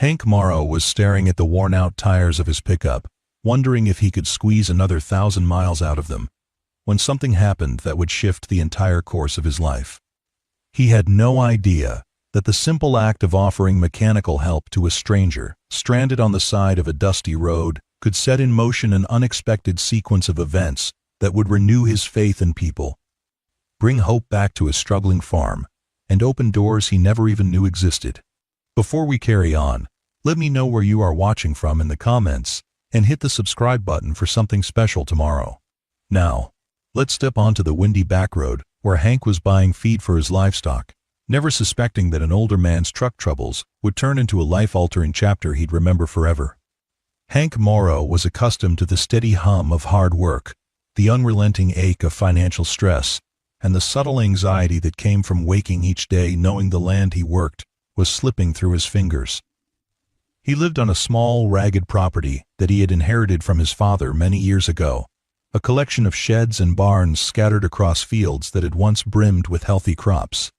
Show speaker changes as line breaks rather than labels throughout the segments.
Hank Morrow was staring at the worn-out tires of his pickup, wondering if he could squeeze another 1,000 miles out of them, when something happened that would shift the entire course of his life. He had no idea that the simple act of offering mechanical help to a stranger stranded on the side of a dusty road could set in motion an unexpected sequence of events that would renew his faith in people, bring hope back to his struggling farm, and open doors he never even knew existed. Before we carry on, let me know where you are watching from in the comments, and hit the subscribe button for something special tomorrow. Now, let's step onto the windy back road where Hank was buying feed for his livestock, never suspecting that an older man's truck troubles would turn into a life-altering chapter he'd remember forever. Hank Morrow was accustomed to the steady hum of hard work, the unrelenting ache of financial stress, and the subtle anxiety that came from waking each day knowing the land he worked was slipping through his fingers. He lived on a small, ragged property that he had inherited from his father many years ago, a collection of sheds and barns scattered across fields that had once brimmed with healthy crops.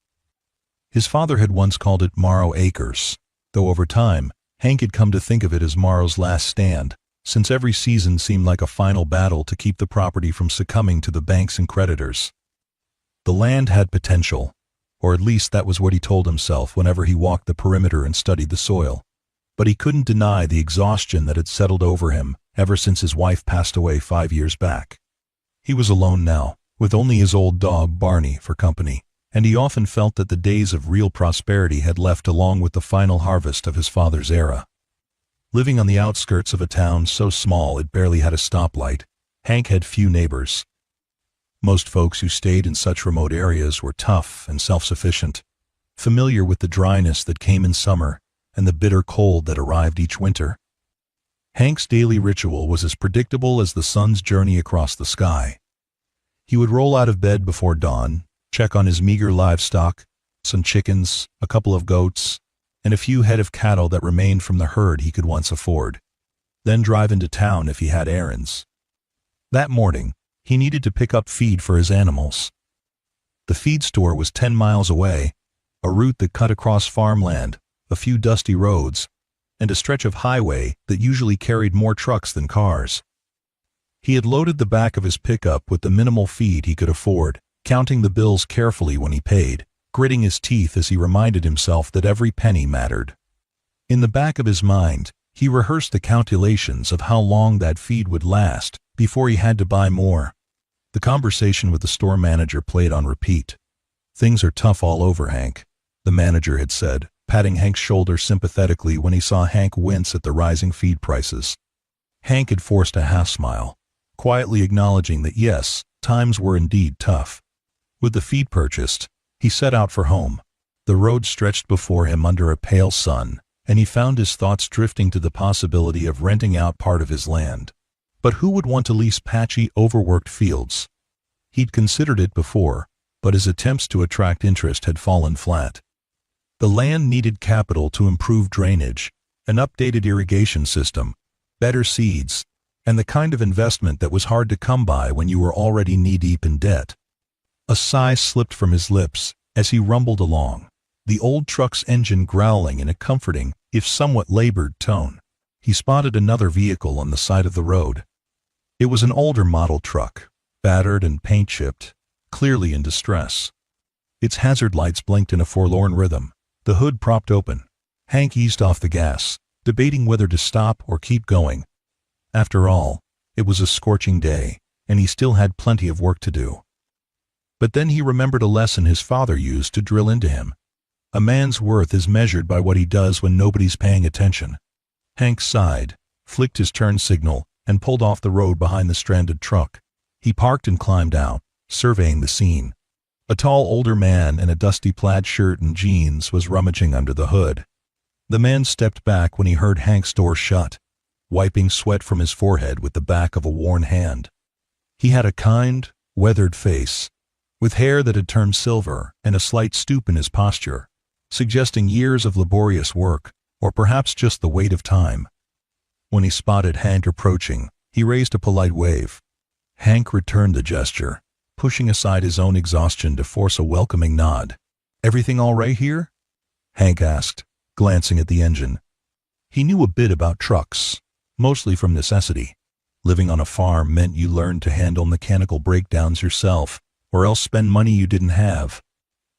His father had once called it Morrow Acres, though over time, Hank had come to think of it as Morrow's last stand, since every season seemed like a final battle to keep the property from succumbing to the banks and creditors. The land had potential, or at least that was what he told himself whenever he walked the perimeter and studied the soil. But he couldn't deny the exhaustion that had settled over him ever since his wife passed away 5 years back. He was alone now, with only his old dog Barney for company, and he often felt that the days of real prosperity had left along with the final harvest of his father's era. Living on the outskirts of a town so small it barely had a stoplight, Hank had few neighbors. Most folks who stayed in such remote areas were tough and self-sufficient, familiar with the dryness that came in summer and the bitter cold that arrived each winter. Hank's daily ritual was as predictable as the sun's journey across the sky. He would roll out of bed before dawn, check on his meager livestock, some chickens, a couple of goats, and a few head of cattle that remained from the herd he could once afford, then drive into town if he had errands. That morning, he needed to pick up feed for his animals. The feed store was 10 miles away, a route that cut across farmland, a few dusty roads, and a stretch of highway that usually carried more trucks than cars. He had loaded the back of his pickup with the minimal feed he could afford, counting the bills carefully when he paid, gritting his teeth as he reminded himself that every penny mattered. In the back of his mind, he rehearsed the calculations of how long that feed would last before he had to buy more. The conversation with the store manager played on repeat. "Things are tough all over, Hank," the manager had said, patting Hank's shoulder sympathetically when he saw Hank wince at the rising feed prices. Hank had forced a half-smile, quietly acknowledging that yes, times were indeed tough. With the feed purchased, he set out for home. The road stretched before him under a pale sun, and he found his thoughts drifting to the possibility of renting out part of his land. But who would want to lease patchy, overworked fields? He'd considered it before, but his attempts to attract interest had fallen flat. The land needed capital to improve drainage, an updated irrigation system, better seeds, and the kind of investment that was hard to come by when you were already knee-deep in debt. A sigh slipped from his lips as he rumbled along, the old truck's engine growling in a comforting, if somewhat labored, tone. He spotted another vehicle on the side of the road. It was an older model truck, battered and paint-chipped, clearly in distress. Its hazard lights blinked in a forlorn rhythm, the hood propped open. Hank eased off the gas, debating whether to stop or keep going. After all, it was a scorching day, and he still had plenty of work to do. But then he remembered a lesson his father used to drill into him. A man's worth is measured by what he does when nobody's paying attention. Hank sighed, flicked his turn signal, and pulled off the road behind the stranded truck. He parked and climbed out, surveying the scene. A tall older man in a dusty plaid shirt and jeans was rummaging under the hood. The man stepped back when he heard Hank's door shut, wiping sweat from his forehead with the back of a worn hand. He had a kind, weathered face, with hair that had turned silver and a slight stoop in his posture, suggesting years of laborious work, or perhaps just the weight of time. When he spotted Hank approaching, he raised a polite wave. Hank returned the gesture, pushing aside his own exhaustion to force a welcoming nod. "Everything all right here?" Hank asked, glancing at the engine. He knew a bit about trucks, mostly from necessity. Living on a farm meant you learned to handle mechanical breakdowns yourself, or else spend money you didn't have.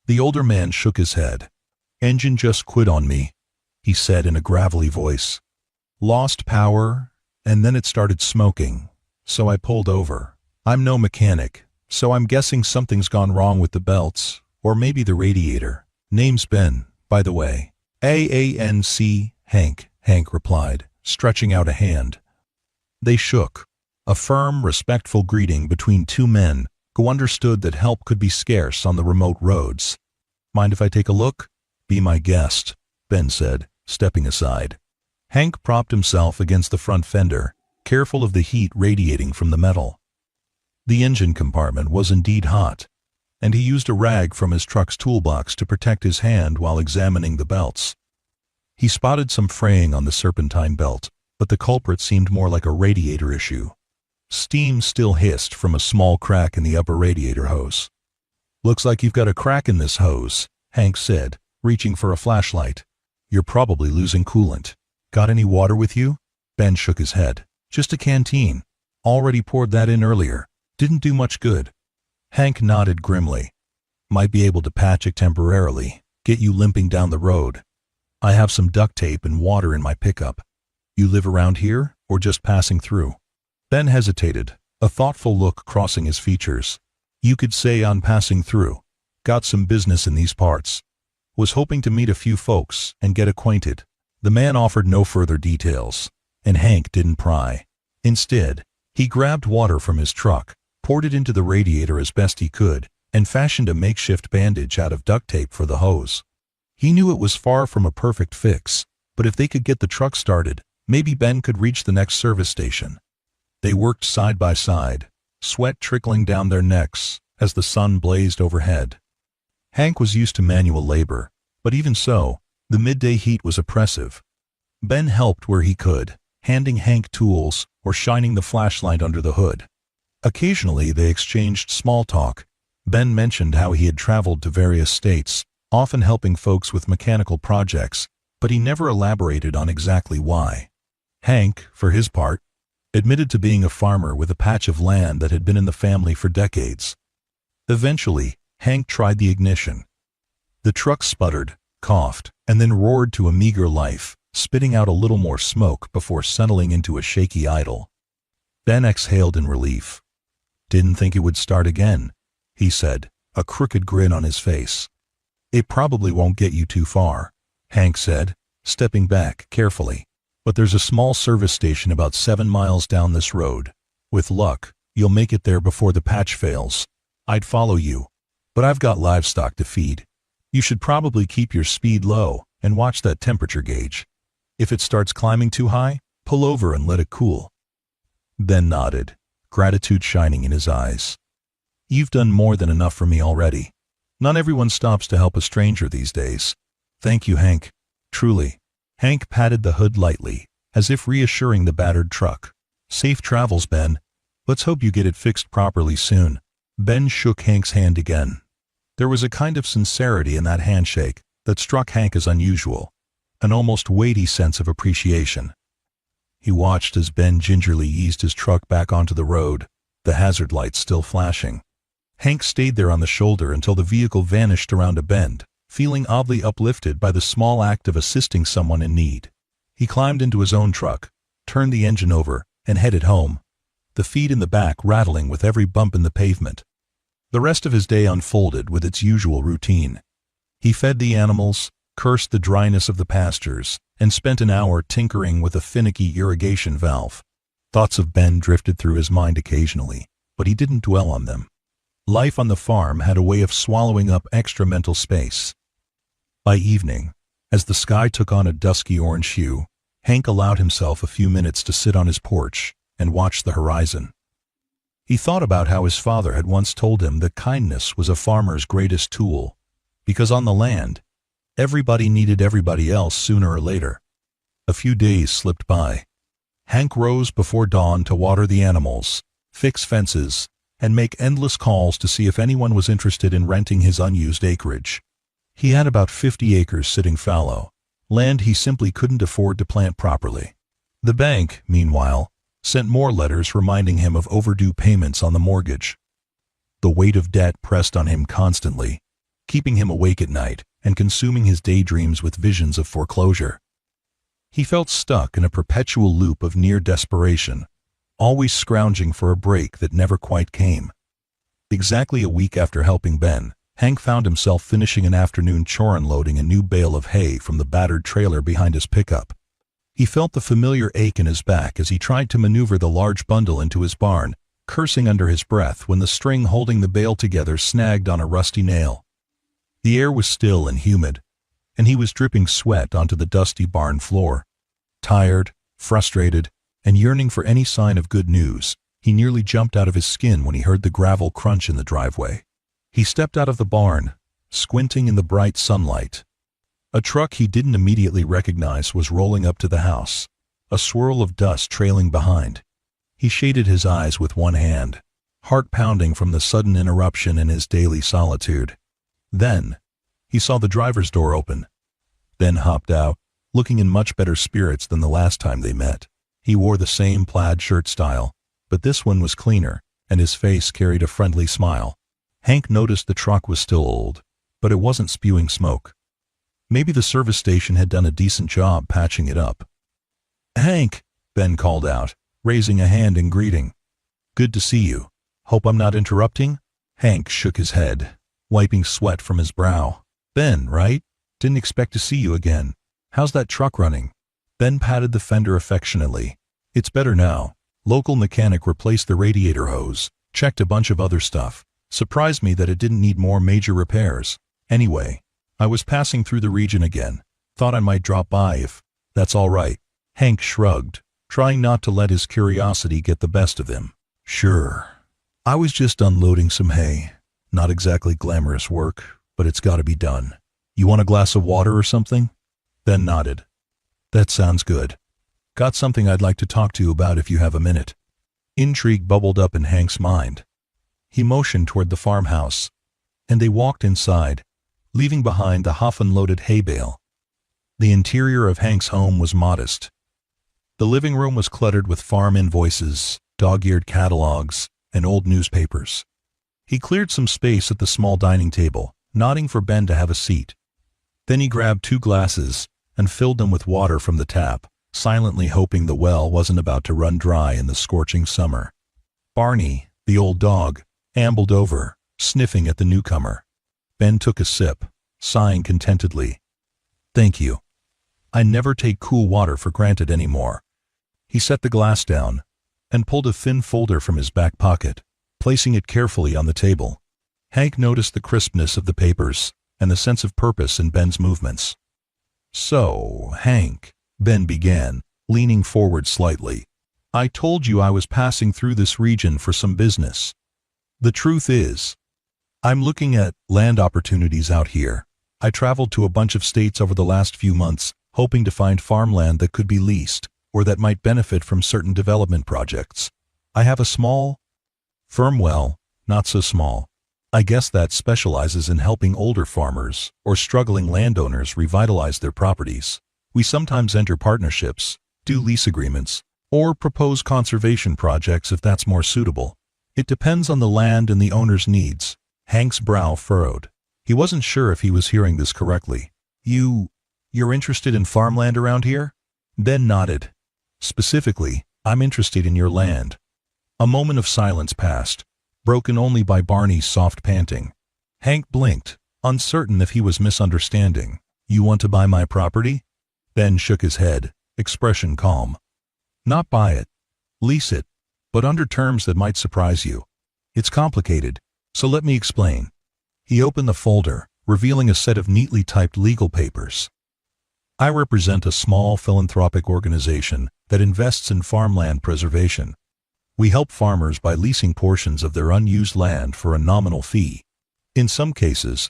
The older man shook his head. "Engine just quit on me," he said in a gravelly voice. "Lost power, and then it started smoking, so I pulled over. I'm no mechanic, so I'm guessing something's gone wrong with the belts, or maybe the radiator. Name's Ben, by the way." "A-A-N-C, Hank," Hank replied, stretching out a hand. They shook, a firm, respectful greeting between two men who understood that help could be scarce on the remote roads. "Mind if I take a look?" "Be my guest," Ben said, stepping aside. Hank propped himself against the front fender, careful of the heat radiating from the metal. The engine compartment was indeed hot, and he used a rag from his truck's toolbox to protect his hand while examining the belts. He spotted some fraying on the serpentine belt, but the culprit seemed more like a radiator issue. Steam still hissed from a small crack in the upper radiator hose. "Looks like you've got a crack in this hose," Hank said, reaching for a flashlight. "You're probably losing coolant. Got any water with you?" Ben shook his head. "Just a canteen. Already poured that in earlier. Didn't do much good." Hank nodded grimly. "Might be able to patch it temporarily, get you limping down the road. I have some duct tape and water in my pickup. You live around here, or just passing through?" Ben hesitated, a thoughtful look crossing his features. "You could say I'm passing through. Got some business in these parts. Was hoping to meet a few folks and get acquainted." The man offered no further details, and Hank didn't pry. Instead, he grabbed water from his truck, poured it into the radiator as best he could, and fashioned a makeshift bandage out of duct tape for the hose. He knew it was far from a perfect fix, but if they could get the truck started, maybe Ben could reach the next service station. They worked side by side, sweat trickling down their necks as the sun blazed overhead. Hank was used to manual labor, but even so, the midday heat was oppressive. Ben helped where he could, handing Hank tools or shining the flashlight under the hood. Occasionally they exchanged small talk. Ben mentioned how he had traveled to various states, often helping folks with mechanical projects, but he never elaborated on exactly why. Hank, for his part, admitted to being a farmer with a patch of land that had been in the family for decades. Eventually, Hank tried the ignition. The truck sputtered, coughed, and then roared to a meager life, spitting out a little more smoke before settling into a shaky idle. Ben exhaled in relief. "Didn't think it would start again," he said, a crooked grin on his face. "It probably won't get you too far," Hank said, stepping back carefully. "But there's a small service station about 7 miles down this road. With luck, you'll make it there before the patch fails. I'd follow you, but I've got livestock to feed. You should probably keep your speed low and watch that temperature gauge. If it starts climbing too high, pull over and let it cool." Ben nodded, gratitude shining in his eyes. "You've done more than enough for me already. Not everyone stops to help a stranger these days. Thank you, Hank. Truly." Hank patted the hood lightly, as if reassuring the battered truck. "Safe travels, Ben. Let's hope you get it fixed properly soon." Ben shook Hank's hand again. There was a kind of sincerity in that handshake that struck Hank as unusual, an almost weighty sense of appreciation. He watched as Ben gingerly eased his truck back onto the road, the hazard lights still flashing. Hank stayed there on the shoulder until the vehicle vanished around a bend, feeling oddly uplifted by the small act of assisting someone in need. He climbed into his own truck, turned the engine over, and headed home, the feet in the back rattling with every bump in the pavement. The rest of his day unfolded with its usual routine. He fed the animals, cursed the dryness of the pastures, and spent an hour tinkering with a finicky irrigation valve. Thoughts of Ben drifted through his mind occasionally, but he didn't dwell on them. Life on the farm had a way of swallowing up extra mental space. By evening, as the sky took on a dusky orange hue, Hank allowed himself a few minutes to sit on his porch and watch the horizon. He thought about how his father had once told him that kindness was a farmer's greatest tool, because on the land, everybody needed everybody else sooner or later. A few days slipped by. Hank rose before dawn to water the animals, fix fences, and make endless calls to see if anyone was interested in renting his unused acreage. He had about 50 acres sitting fallow, land he simply couldn't afford to plant properly. The bank, meanwhile, sent more letters reminding him of overdue payments on the mortgage. The weight of debt pressed on him constantly, keeping him awake at night and consuming his daydreams with visions of foreclosure. He felt stuck in a perpetual loop of near desperation, always scrounging for a break that never quite came. Exactly a week after helping Ben, Hank found himself finishing an afternoon chore unloading a new bale of hay from the battered trailer behind his pickup. He felt the familiar ache in his back as he tried to maneuver the large bundle into his barn, cursing under his breath when the string holding the bale together snagged on a rusty nail. The air was still and humid, and he was dripping sweat onto the dusty barn floor. Tired, frustrated, and yearning for any sign of good news, he nearly jumped out of his skin when he heard the gravel crunch in the driveway. He stepped out of the barn, squinting in the bright sunlight. A truck he didn't immediately recognize was rolling up to the house, a swirl of dust trailing behind. He shaded his eyes with one hand, heart pounding from the sudden interruption in his daily solitude. Then, he saw the driver's door open. Ben hopped out, looking in much better spirits than the last time they met. He wore the same plaid shirt style, but this one was cleaner, and his face carried a friendly smile. Hank noticed the truck was still old, but it wasn't spewing smoke. Maybe the service station had done a decent job patching it up. "Hank," Ben called out, raising a hand in greeting. "Good to see you. Hope I'm not interrupting?" Hank shook his head, wiping sweat from his brow. "Ben, right? Didn't expect to see you again. How's that truck running?" Ben patted the fender affectionately. "It's better now. Local mechanic replaced the radiator hose, checked a bunch of other stuff. Surprised me that it didn't need more major repairs. Anyway, I was passing through the region again. Thought I might drop by if that's all right." Hank shrugged, trying not to let his curiosity get the best of him. "Sure. I was just unloading some hay. Not exactly glamorous work, but it's got to be done. You want a glass of water or something?" Ben nodded. "That sounds good. Got something I'd like to talk to you about if you have a minute." Intrigue bubbled up in Hank's mind. He motioned toward the farmhouse, and they walked inside, leaving behind the half-unloaded hay bale. The interior of Hank's home was modest. The living room was cluttered with farm invoices, dog-eared catalogs, and old newspapers. He cleared some space at the small dining table, nodding for Ben to have a seat. Then he grabbed 2 glasses and filled them with water from the tap, silently hoping the well wasn't about to run dry in the scorching summer. Barney, the old dog, ambled over, sniffing at the newcomer. Ben took a sip, sighing contentedly. "Thank you. I never take cool water for granted anymore." He set the glass down and pulled a thin folder from his back pocket, placing it carefully on the table. Hank noticed the crispness of the papers and the sense of purpose in Ben's movements. "So, Hank," Ben began, leaning forward slightly, "I told you I was passing through this region for some business. The truth is, I'm looking at land opportunities out here. I traveled to a bunch of states over the last few months, hoping to find farmland that could be leased, or that might benefit from certain development projects. I have a small firm, well, not so small, I guess, that specializes in helping older farmers or struggling landowners revitalize their properties. We sometimes enter partnerships, do lease agreements, or propose conservation projects if that's more suitable. It depends on the land and the owner's needs." Hank's brow furrowed. He wasn't sure if he was hearing this correctly. You're interested in farmland around here?" Ben nodded. "Specifically, I'm interested in your land." A moment of silence passed, broken only by Barney's soft panting. Hank blinked, uncertain if he was misunderstanding. "You want to buy my property?" Ben shook his head, expression calm. "Not buy it. Lease it, but under terms that might surprise you. It's complicated, so let me explain." He opened the folder, revealing a set of neatly typed legal papers. "I represent a small philanthropic organization that invests in farmland preservation. We help farmers by leasing portions of their unused land for a nominal fee. In some cases,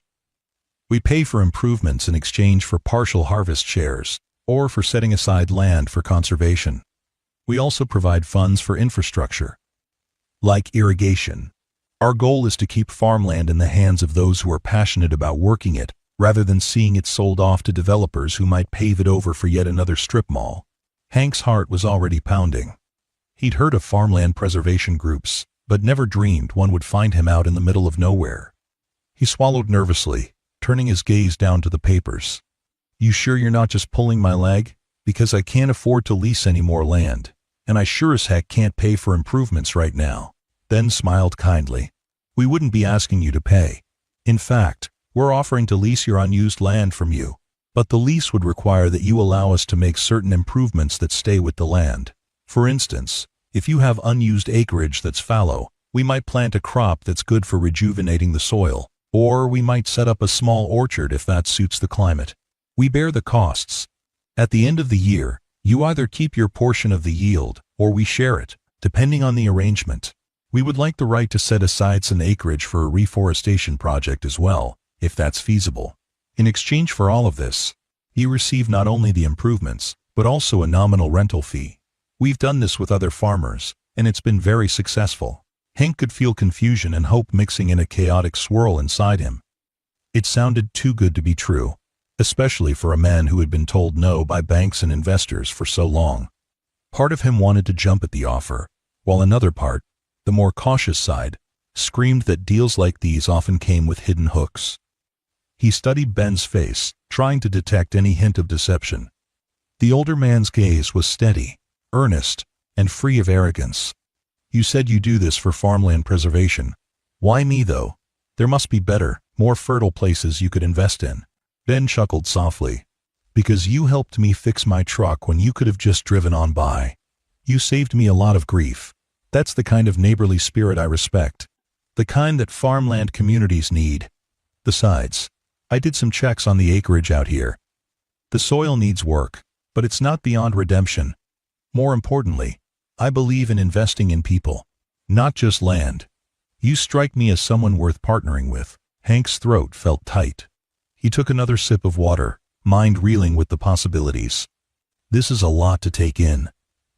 we pay for improvements in exchange for partial harvest shares, or for setting aside land for conservation. We also provide funds for infrastructure, like irrigation. Our goal is to keep farmland in the hands of those who are passionate about working it rather than seeing it sold off to developers who might pave it over for yet another strip mall. Hank's heart was already pounding. He'd heard of farmland preservation groups, but never dreamed one would find him out in the middle of nowhere. He swallowed nervously, turning his gaze down to the papers. "You sure you're not just pulling my leg? Because I can't afford to lease any more land, and I sure as heck can't pay for improvements right now." Ben smiled kindly. "We wouldn't be asking you to pay. In fact, we're offering to lease your unused land from you, but the lease would require that you allow us to make certain improvements that stay with the land. For instance, if you have unused acreage that's fallow, we might plant a crop that's good for rejuvenating the soil, or we might set up a small orchard if that suits the climate. We bear the costs. At the end of the year, you either keep your portion of the yield, or we share it, depending on the arrangement. We would like the right to set aside some acreage for a reforestation project as well, if that's feasible. In exchange for all of this, you receive not only the improvements, but also a nominal rental fee. We've done this with other farmers, and it's been very successful." Hank could feel confusion and hope mixing in a chaotic swirl inside him. It sounded too good to be true, especially for a man who had been told no by banks and investors for so long. Part of him wanted to jump at the offer, while another part, the more cautious side, screamed that deals like these often came with hidden hooks. He studied Ben's face, trying to detect any hint of deception. The older man's gaze was steady, earnest, and free of arrogance. "You said you do this for farmland preservation. Why me though? There must be better, more fertile places you could invest in." Ben chuckled softly. "Because you helped me fix my truck when you could have just driven on by. You saved me a lot of grief. That's the kind of neighborly spirit I respect. The kind that farmland communities need. Besides, I did some checks on the acreage out here. The soil needs work, but it's not beyond redemption. More importantly, I believe in investing in people, not just land. You strike me as someone worth partnering with." Hank's throat felt tight. He took another sip of water, mind reeling with the possibilities. "This is a lot to take in.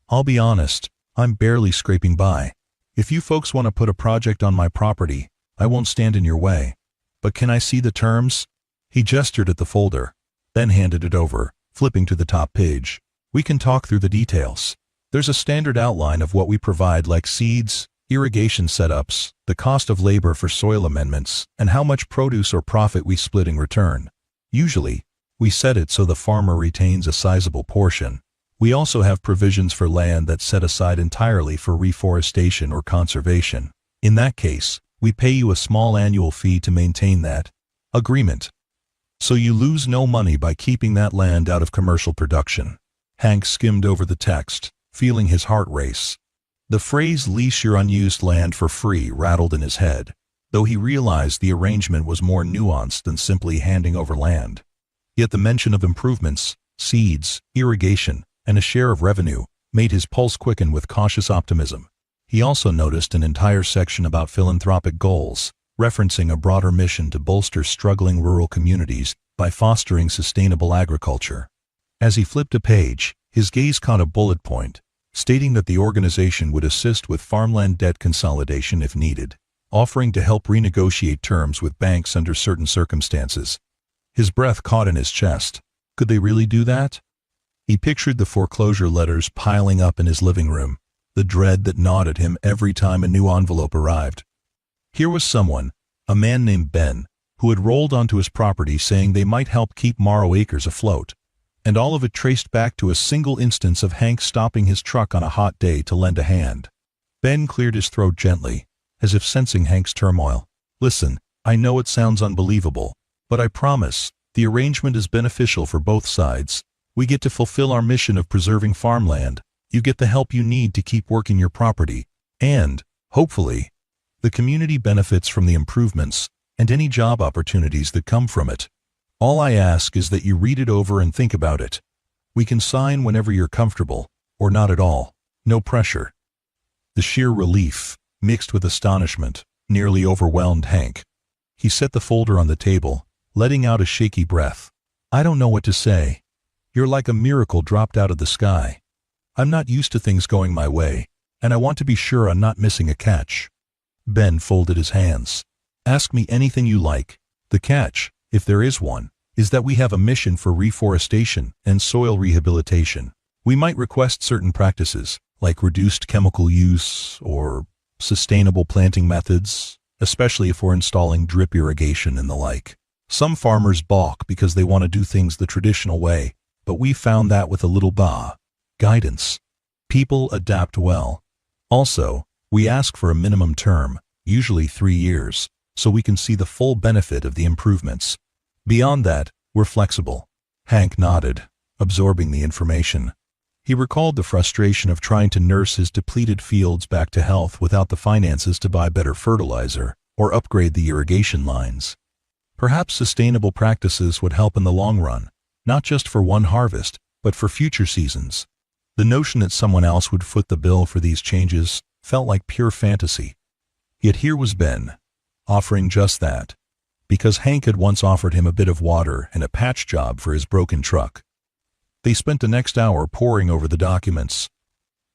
I'll be honest, I'm barely scraping by. If you folks want to put a project on my property, I won't stand in your way. But can I see the terms?" He gestured at the folder, then handed it over, flipping to the top page. "We can talk through the details. There's a standard outline of what we provide, like seeds, irrigation setups, the cost of labor for soil amendments, and how much produce or profit we split in return. Usually, we set it so the farmer retains a sizable portion. We also have provisions for land that's set aside entirely for reforestation or conservation. In that case, we pay you a small annual fee to maintain that agreement. So you lose no money by keeping that land out of commercial production." Hank skimmed over the text, feeling his heart race. The phrase "lease your unused land for free" rattled in his head, though he realized the arrangement was more nuanced than simply handing over land. Yet the mention of improvements, seeds, irrigation, and a share of revenue made his pulse quicken with cautious optimism. He also noticed an entire section about philanthropic goals, referencing a broader mission to bolster struggling rural communities by fostering sustainable agriculture. As he flipped a page, his gaze caught a bullet point, stating that the organization would assist with farmland debt consolidation if needed, offering to help renegotiate terms with banks under certain circumstances. His breath caught in his chest. Could they really do that? He pictured the foreclosure letters piling up in his living room, the dread that gnawed at him every time a new envelope arrived. Here was someone, a man named Ben, who had rolled onto his property saying they might help keep Morrow Acres afloat, and all of it traced back to a single instance of Hank stopping his truck on a hot day to lend a hand. Ben cleared his throat gently, as if sensing Hank's turmoil. "Listen, I know it sounds unbelievable, but I promise, the arrangement is beneficial for both sides. We get to fulfill our mission of preserving farmland, you get the help you need to keep working your property, and, hopefully, the community benefits from the improvements and any job opportunities that come from it. All I ask is that you read it over and think about it. We can sign whenever you're comfortable, or not at all. No pressure." The sheer relief, mixed with astonishment, nearly overwhelmed Hank. He set the folder on the table, letting out a shaky breath. "I don't know what to say. You're like a miracle dropped out of the sky. I'm not used to things going my way, and I want to be sure I'm not missing a catch." Ben folded his hands. "Ask me anything you like. The catch, if there is one, is that we have a mission for reforestation and soil rehabilitation. We might request certain practices, like reduced chemical use or sustainable planting methods, especially if we're installing drip irrigation and the like. Some farmers balk because they want to do things the traditional way, but we found that with a little guidance, people adapt well. Also, we ask for a minimum term, usually 3 years, so we can see the full benefit of the improvements. Beyond that, we're flexible. Hank nodded, absorbing the information. He recalled the frustration of trying to nurse his depleted fields back to health without the finances to buy better fertilizer or upgrade the irrigation lines. Perhaps sustainable practices would help in the long run, not just for one harvest, but for future seasons. The notion that someone else would foot the bill for these changes felt like pure fantasy. Yet here was Ben, offering just that, because Hank had once offered him a bit of water and a patch job for his broken truck. They spent the next hour poring over the documents.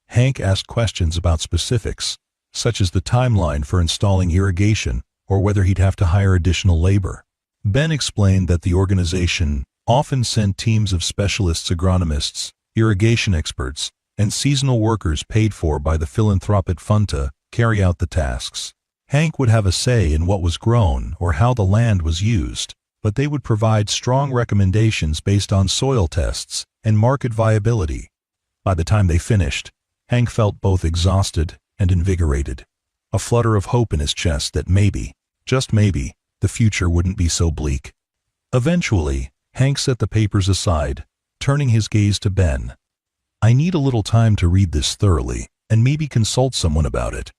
Hank asked questions about specifics, such as the timeline for installing irrigation or whether he'd have to hire additional labor. Ben explained that the organization often sent teams of specialists, agronomists, irrigation experts, and seasonal workers paid for by the philanthropic fund to carry out the tasks. Hank would have a say in what was grown or how the land was used, but they would provide strong recommendations based on soil tests and market viability. By the time they finished, Hank felt both exhausted and invigorated, a flutter of hope in his chest that maybe, just maybe, the future wouldn't be so bleak. Eventually, Hank set the papers aside, turning his gaze to Ben. "I need a little time to read this thoroughly and maybe consult someone about it.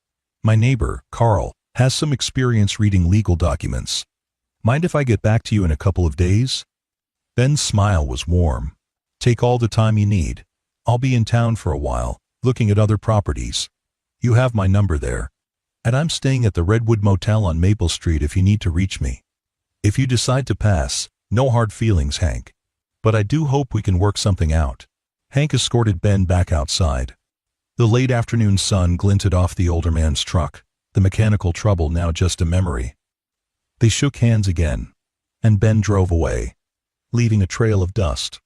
My neighbor, Carl, has some experience reading legal documents. Mind if I get back to you in a couple of days?" Ben's smile was warm. "Take all the time you need. I'll be in town for a while, looking at other properties. You have my number there. And I'm staying at the Redwood Motel on Maple Street if you need to reach me. If you decide to pass, no hard feelings, Hank. But I do hope we can work something out." Hank escorted Ben back outside. The late afternoon sun glinted off the older man's truck, the mechanical trouble now just a memory. They shook hands again, and Ben drove away, leaving a trail of dust.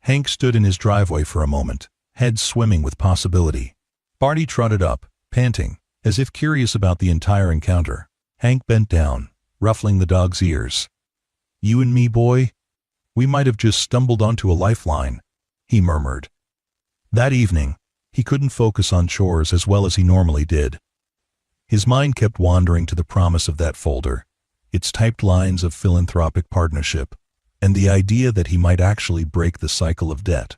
Hank stood in his driveway for a moment, head swimming with possibility. Barty trotted up, panting, as if curious about the entire encounter. Hank bent down, ruffling the dog's ears. "You and me, boy? We might have just stumbled onto a lifeline," he murmured. That evening, he couldn't focus on chores as well as he normally did. His mind kept wandering to the promise of that folder, its typed lines of philanthropic partnership, and the idea that he might actually break the cycle of debt.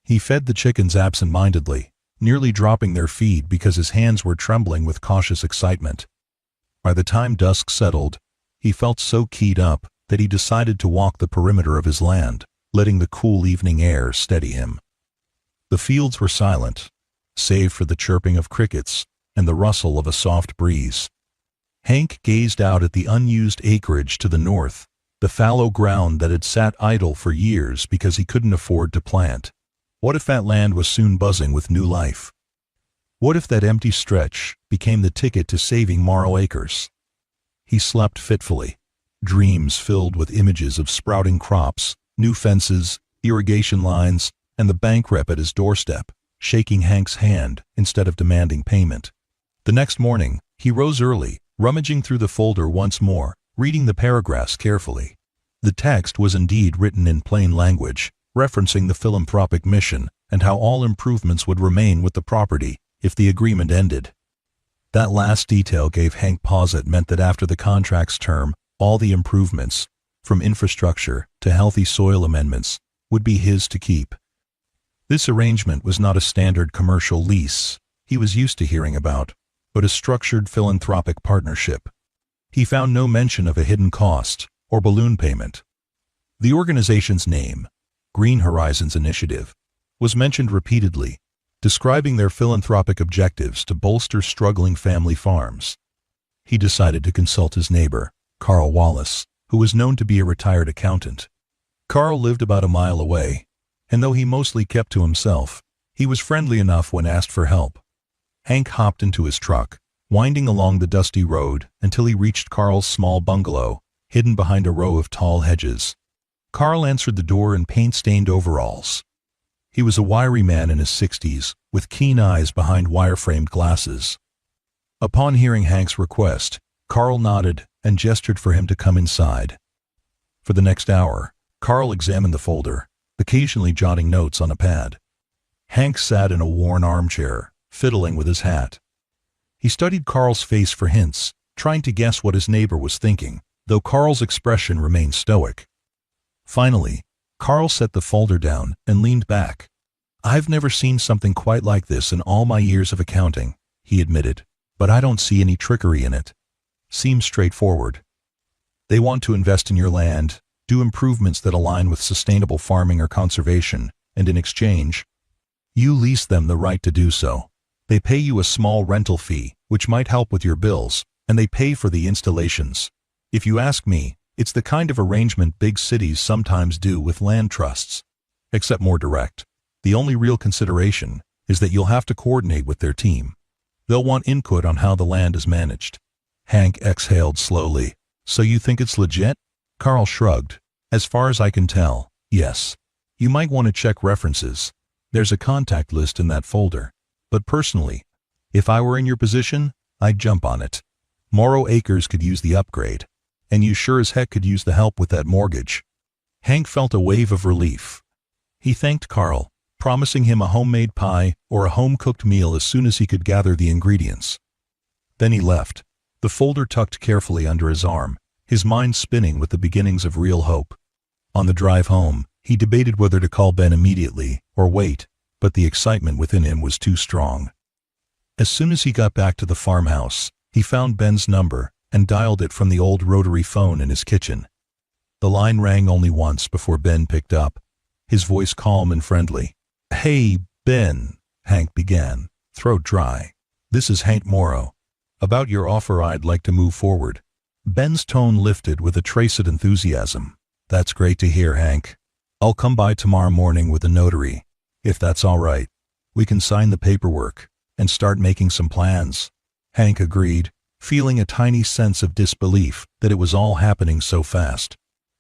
He fed the chickens absent-mindedly, nearly dropping their feed because his hands were trembling with cautious excitement. By the time dusk settled, he felt so keyed up that he decided to walk the perimeter of his land, letting the cool evening air steady him. The fields were silent, save for the chirping of crickets and the rustle of a soft breeze. Hank gazed out at the unused acreage to the north, the fallow ground that had sat idle for years because he couldn't afford to plant. What if that land was soon buzzing with new life? What if that empty stretch became the ticket to saving Morrow Acres? He slept fitfully, dreams filled with images of sprouting crops, new fences, irrigation lines, and the bank rep at his doorstep, shaking Hank's hand instead of demanding payment. The next morning, he rose early, rummaging through the folder once more, reading the paragraphs carefully. The text was indeed written in plain language, referencing the philanthropic mission and how all improvements would remain with the property if the agreement ended. That last detail gave Hank pause. It meant that after the contract's term, all the improvements, from infrastructure to healthy soil amendments, would be his to keep. This arrangement was not a standard commercial lease he was used to hearing about, but a structured philanthropic partnership. He found no mention of a hidden cost or balloon payment. The organization's name, Green Horizons Initiative, was mentioned repeatedly, describing their philanthropic objectives to bolster struggling family farms. He decided to consult his neighbor, Carl Wallace, who was known to be a retired accountant. Carl lived about a mile away, and though he mostly kept to himself, he was friendly enough when asked for help. Hank hopped into his truck, winding along the dusty road until he reached Carl's small bungalow, hidden behind a row of tall hedges. Carl answered the door in paint-stained overalls. He was a wiry man in his 60s, with keen eyes behind wire-framed glasses. Upon hearing Hank's request, Carl nodded and gestured for him to come inside. For the next hour, Carl examined the folder, occasionally jotting notes on a pad. Hank sat in a worn armchair, fiddling with his hat. He studied Carl's face for hints, trying to guess what his neighbor was thinking, though Carl's expression remained stoic. Finally, Carl set the folder down and leaned back. "I've never seen something quite like this in all my years of accounting," he admitted, "but I don't see any trickery in it. Seems straightforward. They want to invest in your land, do improvements that align with sustainable farming or conservation, and in exchange, you lease them the right to do so. They pay you a small rental fee, which might help with your bills, and they pay for the installations. If you ask me, it's the kind of arrangement big cities sometimes do with land trusts, except more direct. The only real consideration is that you'll have to coordinate with their team. They'll want input on how the land is managed." Hank exhaled slowly. "So you think it's legit?" Carl shrugged. "As far as I can tell, yes. You might want to check references. There's a contact list in that folder. But personally, if I were in your position, I'd jump on it. Morrow Acres could use the upgrade, and you sure as heck could use the help with that mortgage." Hank felt a wave of relief. He thanked Carl, promising him a homemade pie or a home-cooked meal as soon as he could gather the ingredients. Then he left, the folder tucked carefully under his arm, his mind spinning with the beginnings of real hope. On the drive home, he debated whether to call Ben immediately or wait, but the excitement within him was too strong. As soon as he got back to the farmhouse, he found Ben's number and dialed it from the old rotary phone in his kitchen. The line rang only once before Ben picked up, his voice calm and friendly. "Hey, Ben," Hank began, throat dry. "This is Hank Morrow. About your offer, I'd like to move forward." Ben's tone lifted with a trace of enthusiasm. "That's great to hear, Hank. I'll come by tomorrow morning with the notary, if that's all right. We can sign the paperwork and start making some plans." Hank agreed, feeling a tiny sense of disbelief that it was all happening so fast.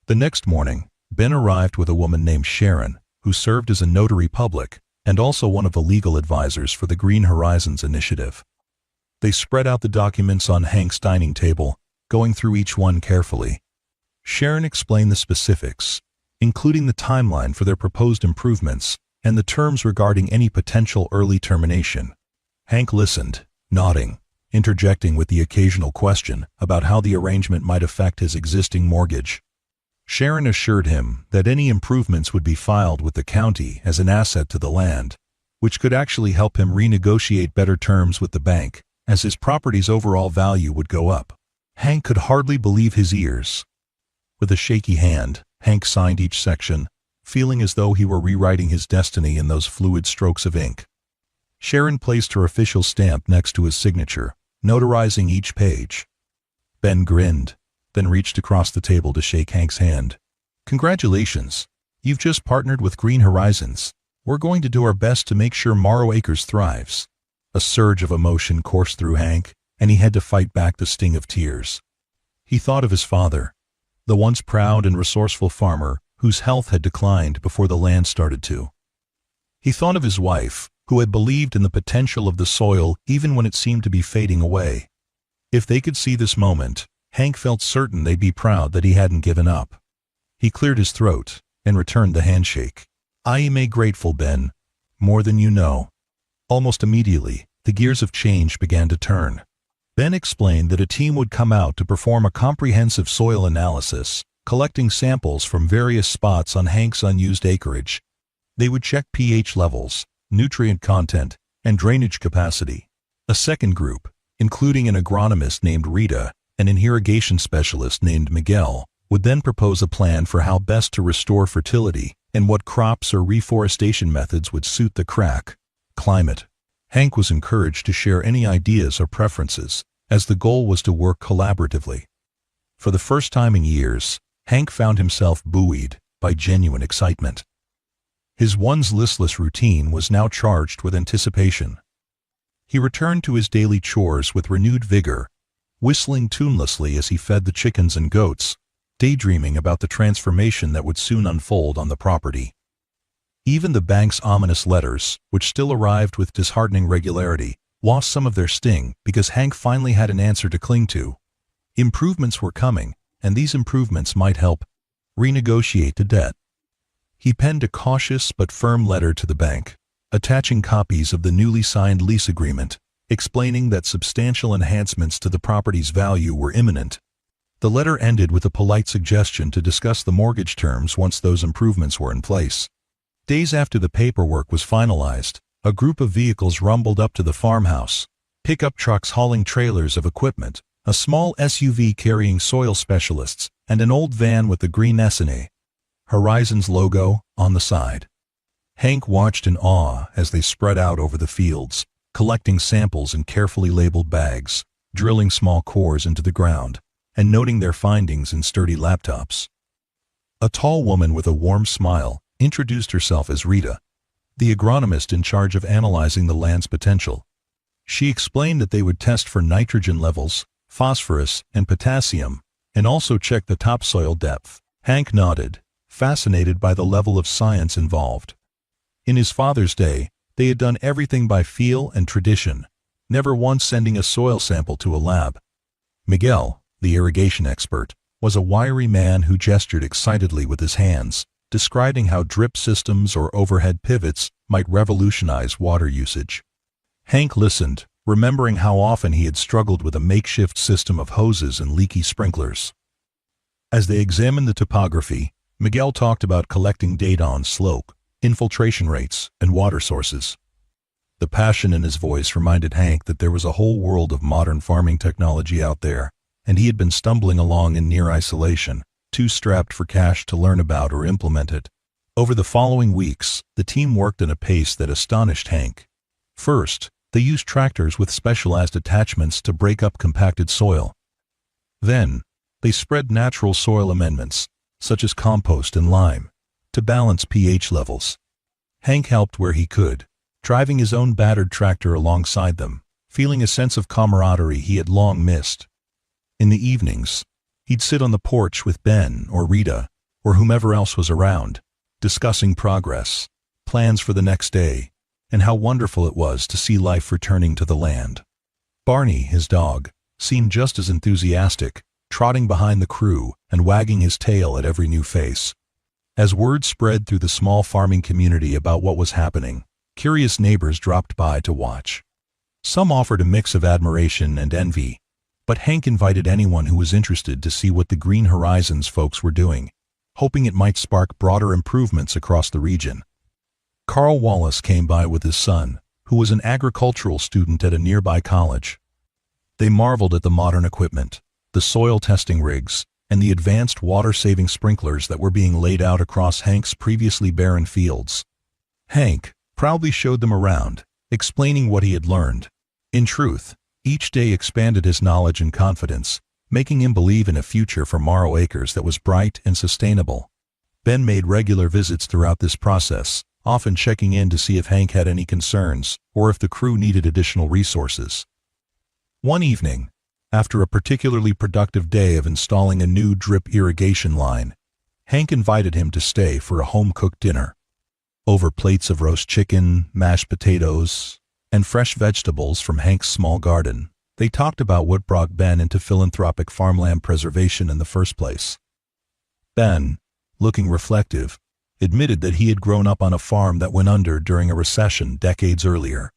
The next morning, Ben arrived with a woman named Sharon, who served as a notary public and also one of the legal advisors for the Green Horizons initiative. They spread out the documents on Hank's dining table, going through each one carefully. Sharon explained the specifics, including the timeline for their proposed improvements and the terms regarding any potential early termination. Hank listened, nodding, interjecting with the occasional question about how the arrangement might affect his existing mortgage. Sharon assured him that any improvements would be filed with the county as an asset to the land, which could actually help him renegotiate better terms with the bank, as his property's overall value would go up. Hank could hardly believe his ears. With a shaky hand, Hank signed each section, feeling as though he were rewriting his destiny in those fluid strokes of ink. Sharon placed her official stamp next to his signature, notarizing each page. Ben grinned, then reached across the table to shake Hank's hand. "Congratulations. You've just partnered with Green Horizons. We're going to do our best to make sure Morrow Acres thrives." A surge of emotion coursed through Hank, and he had to fight back the sting of tears. He thought of his father, the once proud and resourceful farmer whose health had declined before the land started to. He thought of his wife, who had believed in the potential of the soil even when it seemed to be fading away. If they could see this moment, Hank felt certain they'd be proud that he hadn't given up. He cleared his throat and returned the handshake. "I am grateful, Ben. More than you know." Almost immediately, the gears of change began to turn. Ben explained that a team would come out to perform a comprehensive soil analysis, collecting samples from various spots on Hank's unused acreage. They would check pH levels, nutrient content, and drainage capacity. A second group, including an agronomist named Rita and an irrigation specialist named Miguel, would then propose a plan for how best to restore fertility and what crops or reforestation methods would suit the climate. Hank was encouraged to share any ideas or preferences, as the goal was to work collaboratively. For the first time in years, Hank found himself buoyed by genuine excitement. His once listless routine was now charged with anticipation. He returned to his daily chores with renewed vigor, whistling tunelessly as he fed the chickens and goats, daydreaming about the transformation that would soon unfold on the property. Even the bank's ominous letters, which still arrived with disheartening regularity, lost some of their sting because Hank finally had an answer to cling to. Improvements were coming, and these improvements might help renegotiate the debt. He penned a cautious but firm letter to the bank, attaching copies of the newly signed lease agreement, explaining that substantial enhancements to the property's value were imminent. The letter ended with a polite suggestion to discuss the mortgage terms once those improvements were in place. Days after the paperwork was finalized, a group of vehicles rumbled up to the farmhouse, pickup trucks hauling trailers of equipment, a small SUV carrying soil specialists, and an old van with the green S&A Horizons logo on the side. Hank watched in awe as they spread out over the fields, collecting samples in carefully labeled bags, drilling small cores into the ground, and noting their findings in sturdy laptops. A tall woman with a warm smile introduced herself as Rita, the agronomist in charge of analyzing the land's potential. She explained that they would test for nitrogen levels, phosphorus, and potassium, and also check the topsoil depth. Hank nodded, fascinated by the level of science involved. In his father's day, they had done everything by feel and tradition, never once sending a soil sample to a lab. Miguel, the irrigation expert, was a wiry man who gestured excitedly with his hands, describing how drip systems or overhead pivots might revolutionize water usage. Hank listened, remembering how often he had struggled with a makeshift system of hoses and leaky sprinklers. As they examined the topography, Miguel talked about collecting data on slope, infiltration rates, and water sources. The passion in his voice reminded Hank that there was a whole world of modern farming technology out there, and he had been stumbling along in near isolation, too strapped for cash to learn about or implement it. Over the following weeks, the team worked at a pace that astonished Hank. First, they used tractors with specialized attachments to break up compacted soil. Then, they spread natural soil amendments, such as compost and lime, to balance pH levels. Hank helped where he could, driving his own battered tractor alongside them, feeling a sense of camaraderie he had long missed. In the evenings, he'd sit on the porch with Ben or Rita, or whomever else was around, discussing progress, plans for the next day, and how wonderful it was to see life returning to the land. Barney, his dog, seemed just as enthusiastic, trotting behind the crew and wagging his tail at every new face. As word spread through the small farming community about what was happening, curious neighbors dropped by to watch. Some offered a mix of admiration and envy, but Hank invited anyone who was interested to see what the Green Horizons folks were doing, hoping it might spark broader improvements across the region. Carl Wallace came by with his son, who was an agricultural student at a nearby college. They marveled at the modern equipment, the soil testing rigs, and the advanced water-saving sprinklers that were being laid out across Hank's previously barren fields. Hank proudly showed them around, explaining what he had learned. In truth, each day expanded his knowledge and confidence, making him believe in a future for Morrow Acres that was bright and sustainable. Ben made regular visits throughout this process, often checking in to see if Hank had any concerns or if the crew needed additional resources. One evening, after a particularly productive day of installing a new drip irrigation line, Hank invited him to stay for a home-cooked dinner. Over plates of roast chicken, mashed potatoes, and fresh vegetables from Hank's small garden, they talked about what brought Ben into philanthropic farmland preservation in the first place. Ben, looking reflective, admitted that he had grown up on a farm that went under during a recession decades earlier.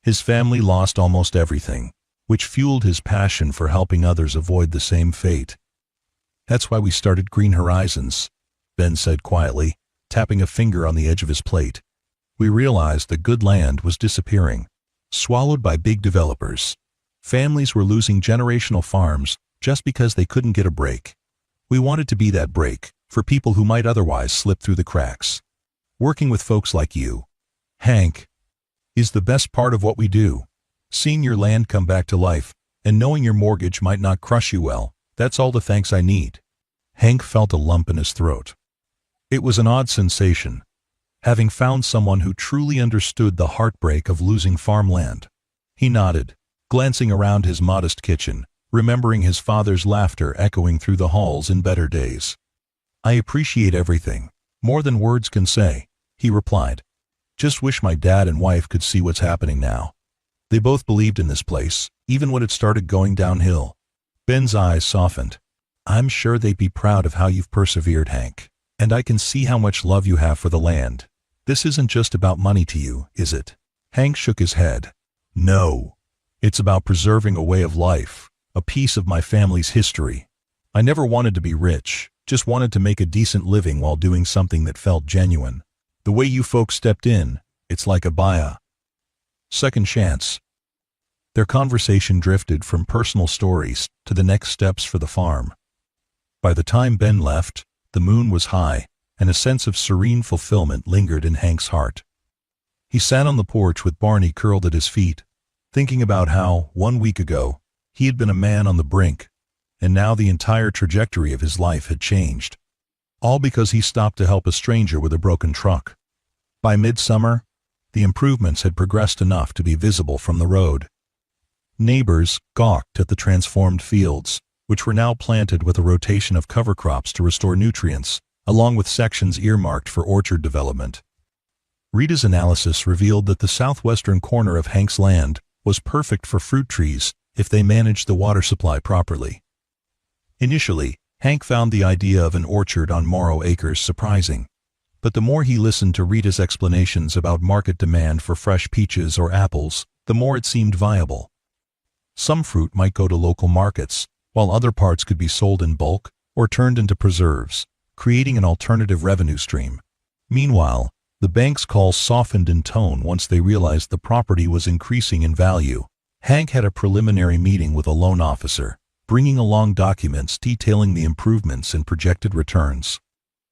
His family lost almost everything, which fueled his passion for helping others avoid the same fate. "That's why we started Green Horizons," Ben said quietly, tapping a finger on the edge of his plate. "We realized that good land was disappearing, swallowed by big developers. Families were losing generational farms just because they couldn't get a break. We wanted to be that break for people who might otherwise slip through the cracks. Working with folks like you, Hank, is the best part of what we do. Seeing your land come back to life, and knowing your mortgage might not crush you well, that's all the thanks I need." Hank felt a lump in his throat. It was an odd sensation, having found someone who truly understood the heartbreak of losing farmland. He nodded, glancing around his modest kitchen, remembering his father's laughter echoing through the halls in better days. "I appreciate everything, more than words can say," he replied. "Just wish my dad and wife could see what's happening now. They both believed in this place, even when it started going downhill." Ben's eyes softened. "I'm sure they'd be proud of how you've persevered, Hank. And I can see how much love you have for the land. This isn't just about money to you, is it?" Hank shook his head. "No. It's about preserving a way of life, a piece of my family's history. I never wanted to be rich, just wanted to make a decent living while doing something that felt genuine. The way you folks stepped in, it's like a second chance." Their conversation drifted from personal stories to the next steps for the farm. By the time Ben left, the moon was high, and a sense of serene fulfillment lingered in Hank's heart. He sat on the porch with Barney curled at his feet, thinking about how, 1 week ago, he had been a man on the brink, and now the entire trajectory of his life had changed. All because he stopped to help a stranger with a broken truck. By midsummer, the improvements had progressed enough to be visible from the road. Neighbors gawked at the transformed fields, which were now planted with a rotation of cover crops to restore nutrients, along with sections earmarked for orchard development. Rita's analysis revealed that the southwestern corner of Hank's land was perfect for fruit trees if they managed the water supply properly. Initially, Hank found the idea of an orchard on Morrow Acres surprising, but the more he listened to Rita's explanations about market demand for fresh peaches or apples, the more it seemed viable. Some fruit might go to local markets, while other parts could be sold in bulk or turned into preserves, creating an alternative revenue stream. Meanwhile, the bank's calls softened in tone once they realized the property was increasing in value. Hank had a preliminary meeting with a loan officer, bringing along documents detailing the improvements and projected returns.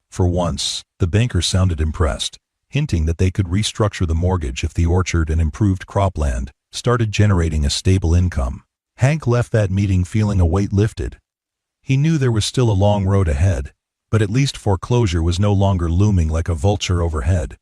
For once, the banker sounded impressed, hinting that they could restructure the mortgage if the orchard and improved cropland started generating a stable income. Hank left that meeting feeling a weight lifted. He knew there was still a long road ahead, but at least foreclosure was no longer looming like a vulture overhead.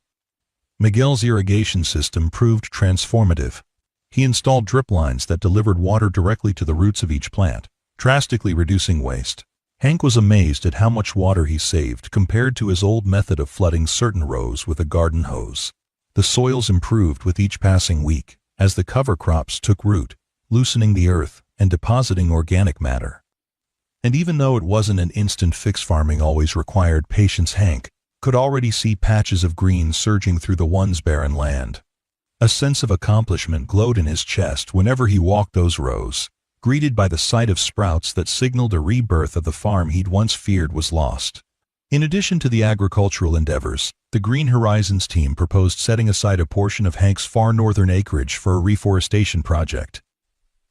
Miguel's irrigation system proved transformative. He installed drip lines that delivered water directly to the roots of each plant, drastically reducing waste. Hank was amazed at how much water he saved compared to his old method of flooding certain rows with a garden hose. The soils improved with each passing week, as the cover crops took root, loosening the earth and depositing organic matter. And even though it wasn't an instant fix, farming always required patience. Hank could already see patches of green surging through the once barren land. A sense of accomplishment glowed in his chest whenever he walked those rows, greeted by the sight of sprouts that signaled a rebirth of the farm he'd once feared was lost. In addition to the agricultural endeavors, the Green Horizons team proposed setting aside a portion of Hank's far northern acreage for a reforestation project.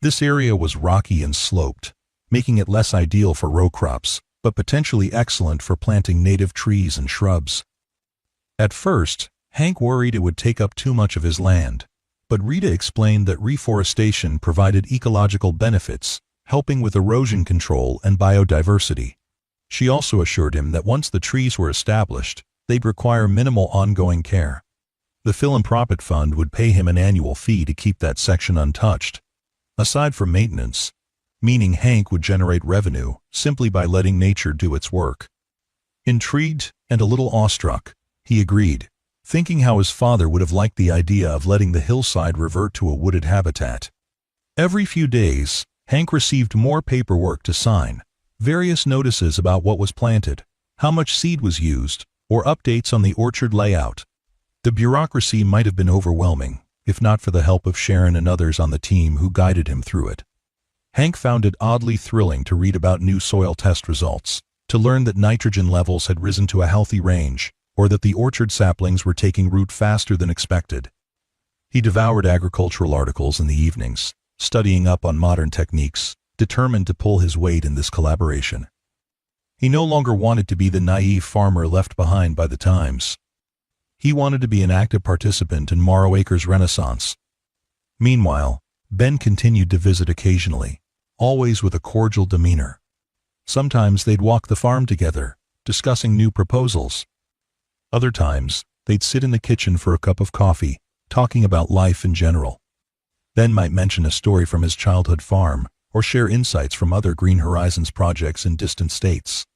This area was rocky and sloped, making it less ideal for row crops, but potentially excellent for planting native trees and shrubs. At first, Hank worried it would take up too much of his land, but Rita explained that reforestation provided ecological benefits, helping with erosion control and biodiversity. She also assured him that once the trees were established, they'd require minimal ongoing care. The philanthropic fund would pay him an annual fee to keep that section untouched. Aside from maintenance, meaning Hank would generate revenue simply by letting nature do its work. Intrigued and a little awestruck, he agreed, thinking how his father would have liked the idea of letting the hillside revert to a wooded habitat. Every few days, Hank received more paperwork to sign, various notices about what was planted, how much seed was used, or updates on the orchard layout. The bureaucracy might have been overwhelming, if not for the help of Sharon and others on the team who guided him through it. Hank found it oddly thrilling to read about new soil test results, to learn that nitrogen levels had risen to a healthy range, or that the orchard saplings were taking root faster than expected. He devoured agricultural articles in the evenings, studying up on modern techniques, determined to pull his weight in this collaboration. He no longer wanted to be the naive farmer left behind by the times. He wanted to be an active participant in Morrow Acres' renaissance. Meanwhile, Ben continued to visit occasionally, always with a cordial demeanor. Sometimes they'd walk the farm together, discussing new proposals. Other times, they'd sit in the kitchen for a cup of coffee, talking about life in general. Ben might mention a story from his childhood farm, or share insights from other Green Horizons projects in distant states.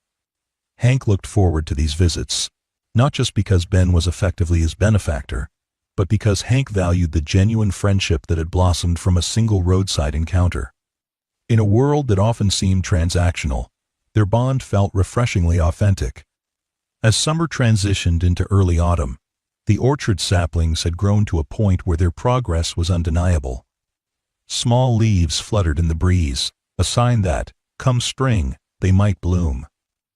Hank looked forward to these visits, not just because Ben was effectively his benefactor, but because Hank valued the genuine friendship that had blossomed from a single roadside encounter. In a world that often seemed transactional, their bond felt refreshingly authentic. As summer transitioned into early autumn, the orchard saplings had grown to a point where their progress was undeniable. Small leaves fluttered in the breeze, a sign that, come spring, they might bloom.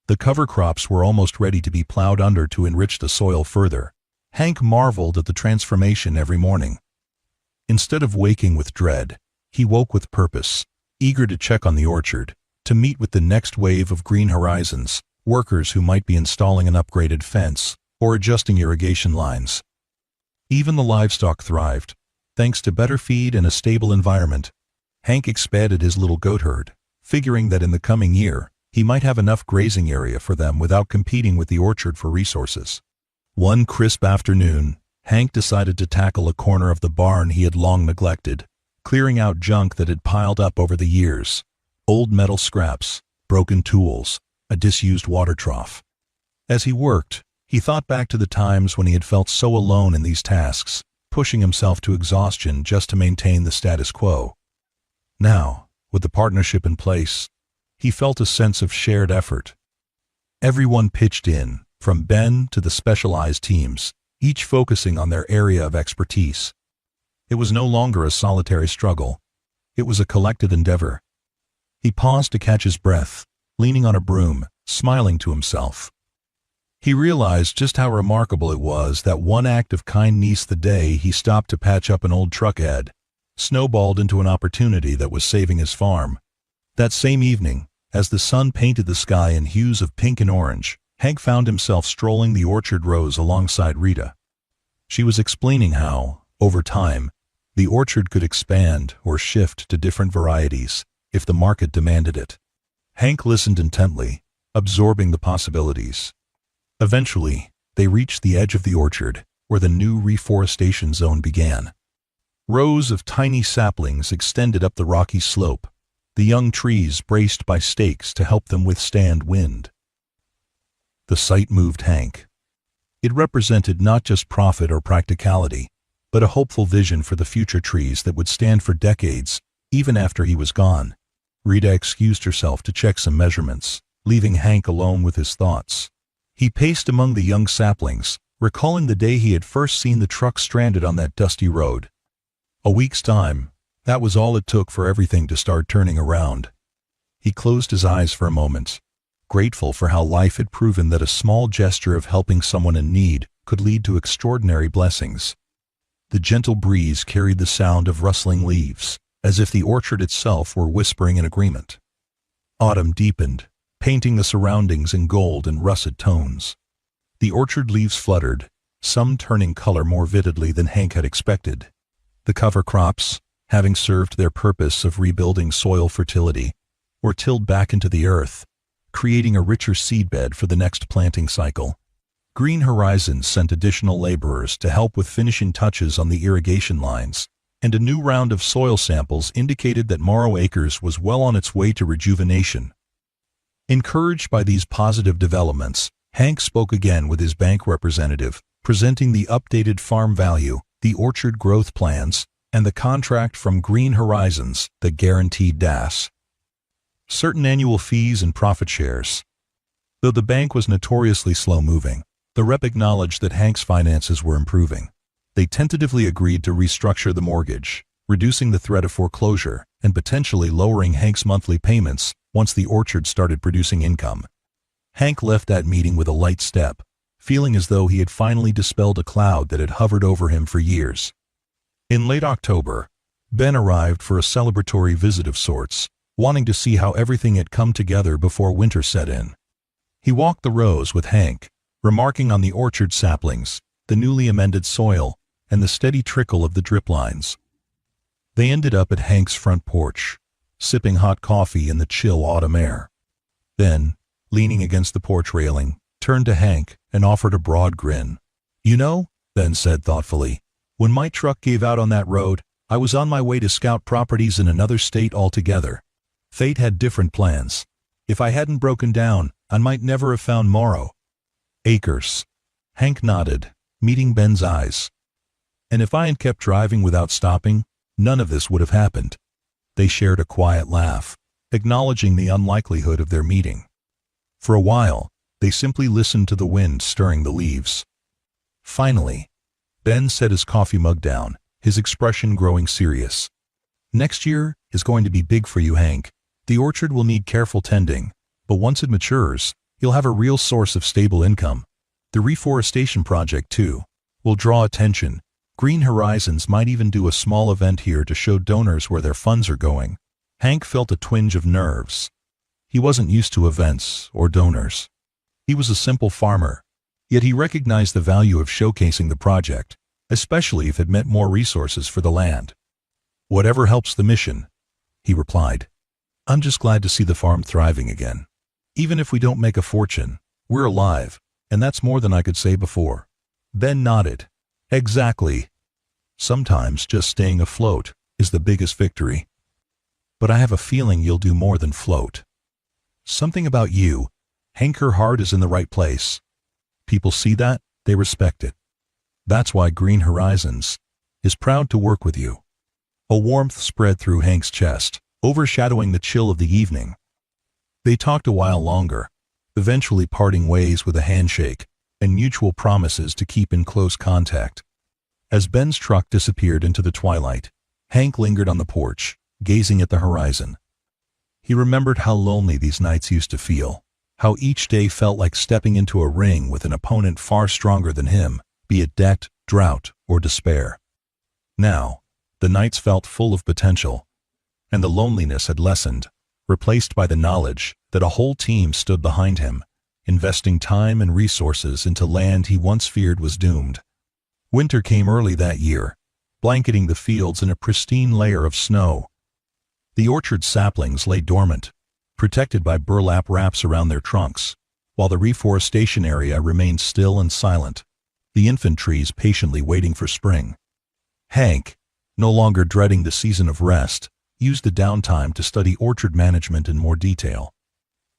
The cover crops were almost ready to be plowed under to enrich the soil further. Hank marveled at the transformation every morning. Instead of waking with dread, he woke with purpose, eager to check on the orchard, to meet with the next wave of Green Horizons, workers who might be installing an upgraded fence or adjusting irrigation lines. Even the livestock thrived, thanks to better feed and a stable environment. Hank expanded his little goat herd, figuring that in the coming year, he might have enough grazing area for them without competing with the orchard for resources. One crisp afternoon, Hank decided to tackle a corner of the barn he had long neglected, clearing out junk that had piled up over the years. Old metal scraps, broken tools, a disused water trough. As he worked, he thought back to the times when he had felt so alone in these tasks, pushing himself to exhaustion just to maintain the status quo. Now, with the partnership in place, he felt a sense of shared effort. Everyone pitched in, from Ben to the specialized teams, each focusing on their area of expertise. It was no longer a solitary struggle. It was a collective endeavor. He paused to catch his breath, leaning on a broom, smiling to himself. He realized just how remarkable it was that one act of kindness the day he stopped to patch up an old truck head snowballed into an opportunity that was saving his farm. That same evening, as the sun painted the sky in hues of pink and orange, Hank found himself strolling the orchard rows alongside Rita. She was explaining how, over time, the orchard could expand or shift to different varieties if the market demanded it. Hank listened intently, absorbing the possibilities. Eventually, they reached the edge of the orchard, where the new reforestation zone began. Rows of tiny saplings extended up the rocky slope, the young trees braced by stakes to help them withstand wind. The sight moved Hank. It represented not just profit or practicality, but a hopeful vision for the future trees that would stand for decades, even after he was gone. Rita excused herself to check some measurements, leaving Hank alone with his thoughts. He paced among the young saplings, recalling the day he had first seen the truck stranded on that dusty road. A week's time, that was all it took for everything to start turning around. He closed his eyes for a moment, grateful for how life had proven that a small gesture of helping someone in need could lead to extraordinary blessings. The gentle breeze carried the sound of rustling leaves, as if the orchard itself were whispering in agreement. Autumn deepened, painting the surroundings in gold and russet tones. The orchard leaves fluttered, some turning color more vividly than Hank had expected. The cover crops, having served their purpose of rebuilding soil fertility, were tilled back into the earth, creating a richer seedbed for the next planting cycle. Green Horizons sent additional laborers to help with finishing touches on the irrigation lines, and a new round of soil samples indicated that Morrow Acres was well on its way to rejuvenation. Encouraged by these positive developments, Hank spoke again with his bank representative, presenting the updated farm value, the orchard growth plans, and the contract from Green Horizons that guaranteed DAS. Certain annual fees and profit shares. Though the bank was notoriously slow-moving, the rep acknowledged that Hank's finances were improving. They tentatively agreed to restructure the mortgage, reducing the threat of foreclosure and potentially lowering Hank's monthly payments once the orchard started producing income. Hank left that meeting with a light step, feeling as though he had finally dispelled a cloud that had hovered over him for years. In late October, Ben arrived for a celebratory visit of sorts, wanting to see how everything had come together before winter set in. He walked the rows with Hank, remarking on the orchard saplings, the newly amended soil, and the steady trickle of the drip lines. They ended up at Hank's front porch, sipping hot coffee in the chill autumn air. Then, leaning against the porch railing, turned to Hank and offered a broad grin. "You know," Ben said thoughtfully, "when my truck gave out on that road, I was on my way to scout properties in another state altogether. Fate had different plans. If I hadn't broken down, I might never have found Morrow Acres. Hank nodded, meeting Ben's eyes. And if I had kept driving without stopping, none of this would have happened. They shared a quiet laugh, acknowledging the unlikelihood of their meeting. For a while, they simply listened to the wind stirring the leaves. Finally, Ben set his coffee mug down, his expression growing serious. Next year is going to be big for you, Hank. The orchard will need careful tending, but once it matures, you'll have a real source of stable income. The reforestation project, too, will draw attention. Green Horizons might even do a small event here to show donors where their funds are going. Hank felt a twinge of nerves. He wasn't used to events or donors. He was a simple farmer, yet he recognized the value of showcasing the project, especially if it meant more resources for the land. "Whatever helps the mission," he replied. "I'm just glad to see the farm thriving again. Even if we don't make a fortune, we're alive, and that's more than I could say before." Ben nodded. "Exactly. Sometimes just staying afloat is the biggest victory. But I have a feeling you'll do more than float. Something about you, Hank, your heart is in the right place. People see that, they respect it. That's why Green Horizons is proud to work with you." A warmth spread through Hank's chest, overshadowing the chill of the evening. They talked a while longer, eventually parting ways with a handshake and mutual promises to keep in close contact. As Ben's truck disappeared into the twilight, Hank lingered on the porch, gazing at the horizon. He remembered how lonely these nights used to feel, how each day felt like stepping into a ring with an opponent far stronger than him, be it debt, drought, or despair. Now, the nights felt full of potential, and the loneliness had lessened, replaced by the knowledge that a whole team stood behind him, investing time and resources into land he once feared was doomed. Winter came early that year, blanketing the fields in a pristine layer of snow. The orchard saplings lay dormant, protected by burlap wraps around their trunks, while the reforestation area remained still and silent, the infant trees patiently waiting for spring. Hank, no longer dreading the season of rest, used the downtime to study orchard management in more detail.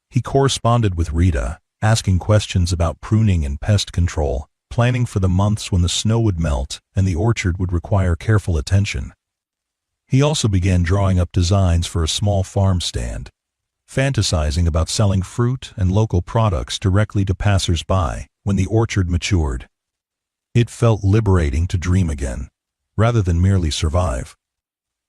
He corresponded with Rita, asking questions about pruning and pest control, planning for the months when the snow would melt and the orchard would require careful attention. He also began drawing up designs for a small farm stand, fantasizing about selling fruit and local products directly to passers-by when the orchard matured. It felt liberating to dream again, rather than merely survive.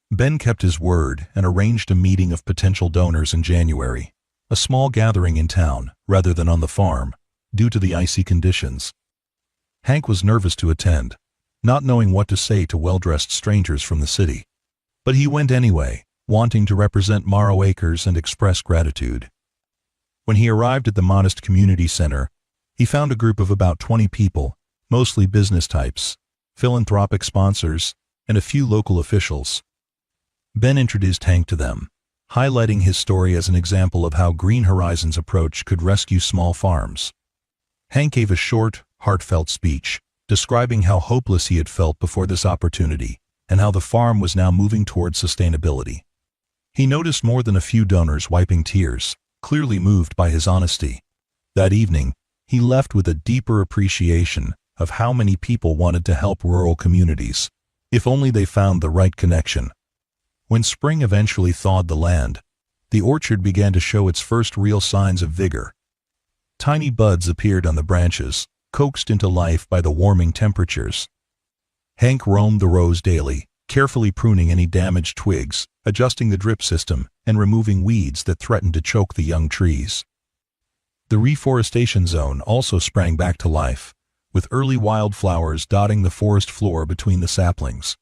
Ben kept his word and arranged a meeting of potential donors in January, a small gathering in town rather than on the farm, due to the icy conditions. Hank was nervous to attend, not knowing what to say to well-dressed strangers from the city. But he went anyway, wanting to represent Morrow Acres and express gratitude. When he arrived at the modest community center, he found a group of about 20 people, mostly business types, philanthropic sponsors, and a few local officials. Ben introduced Hank to them, highlighting his story as an example of how Green Horizons' approach could rescue small farms. Hank gave a short, heartfelt speech, describing how hopeless he had felt before this opportunity, and how the farm was now moving towards sustainability. He noticed more than a few donors wiping tears, clearly moved by his honesty. That evening, he left with a deeper appreciation of how many people wanted to help rural communities, if only they found the right connection. When spring eventually thawed the land, the orchard began to show its first real signs of vigor. Tiny buds appeared on the branches, coaxed into life by the warming temperatures. Hank roamed the rows daily, carefully pruning any damaged twigs, adjusting the drip system, and removing weeds that threatened to choke the young trees. The reforestation zone also sprang back to life, with early wildflowers dotting the forest floor between the saplings.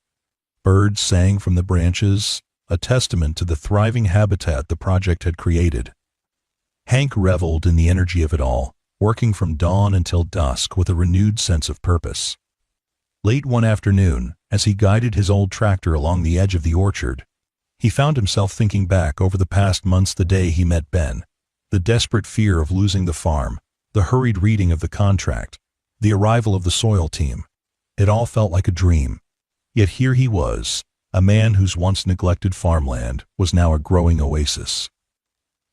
Birds sang from the branches, a testament to the thriving habitat the project had created. Hank reveled in the energy of it all, working from dawn until dusk with a renewed sense of purpose. Late one afternoon, as he guided his old tractor along the edge of the orchard, he found himself thinking back over the past months, the day he met Ben, the desperate fear of losing the farm, the hurried reading of the contract, the arrival of the soil team. It all felt like a dream. Yet here he was, a man whose once neglected farmland was now a growing oasis.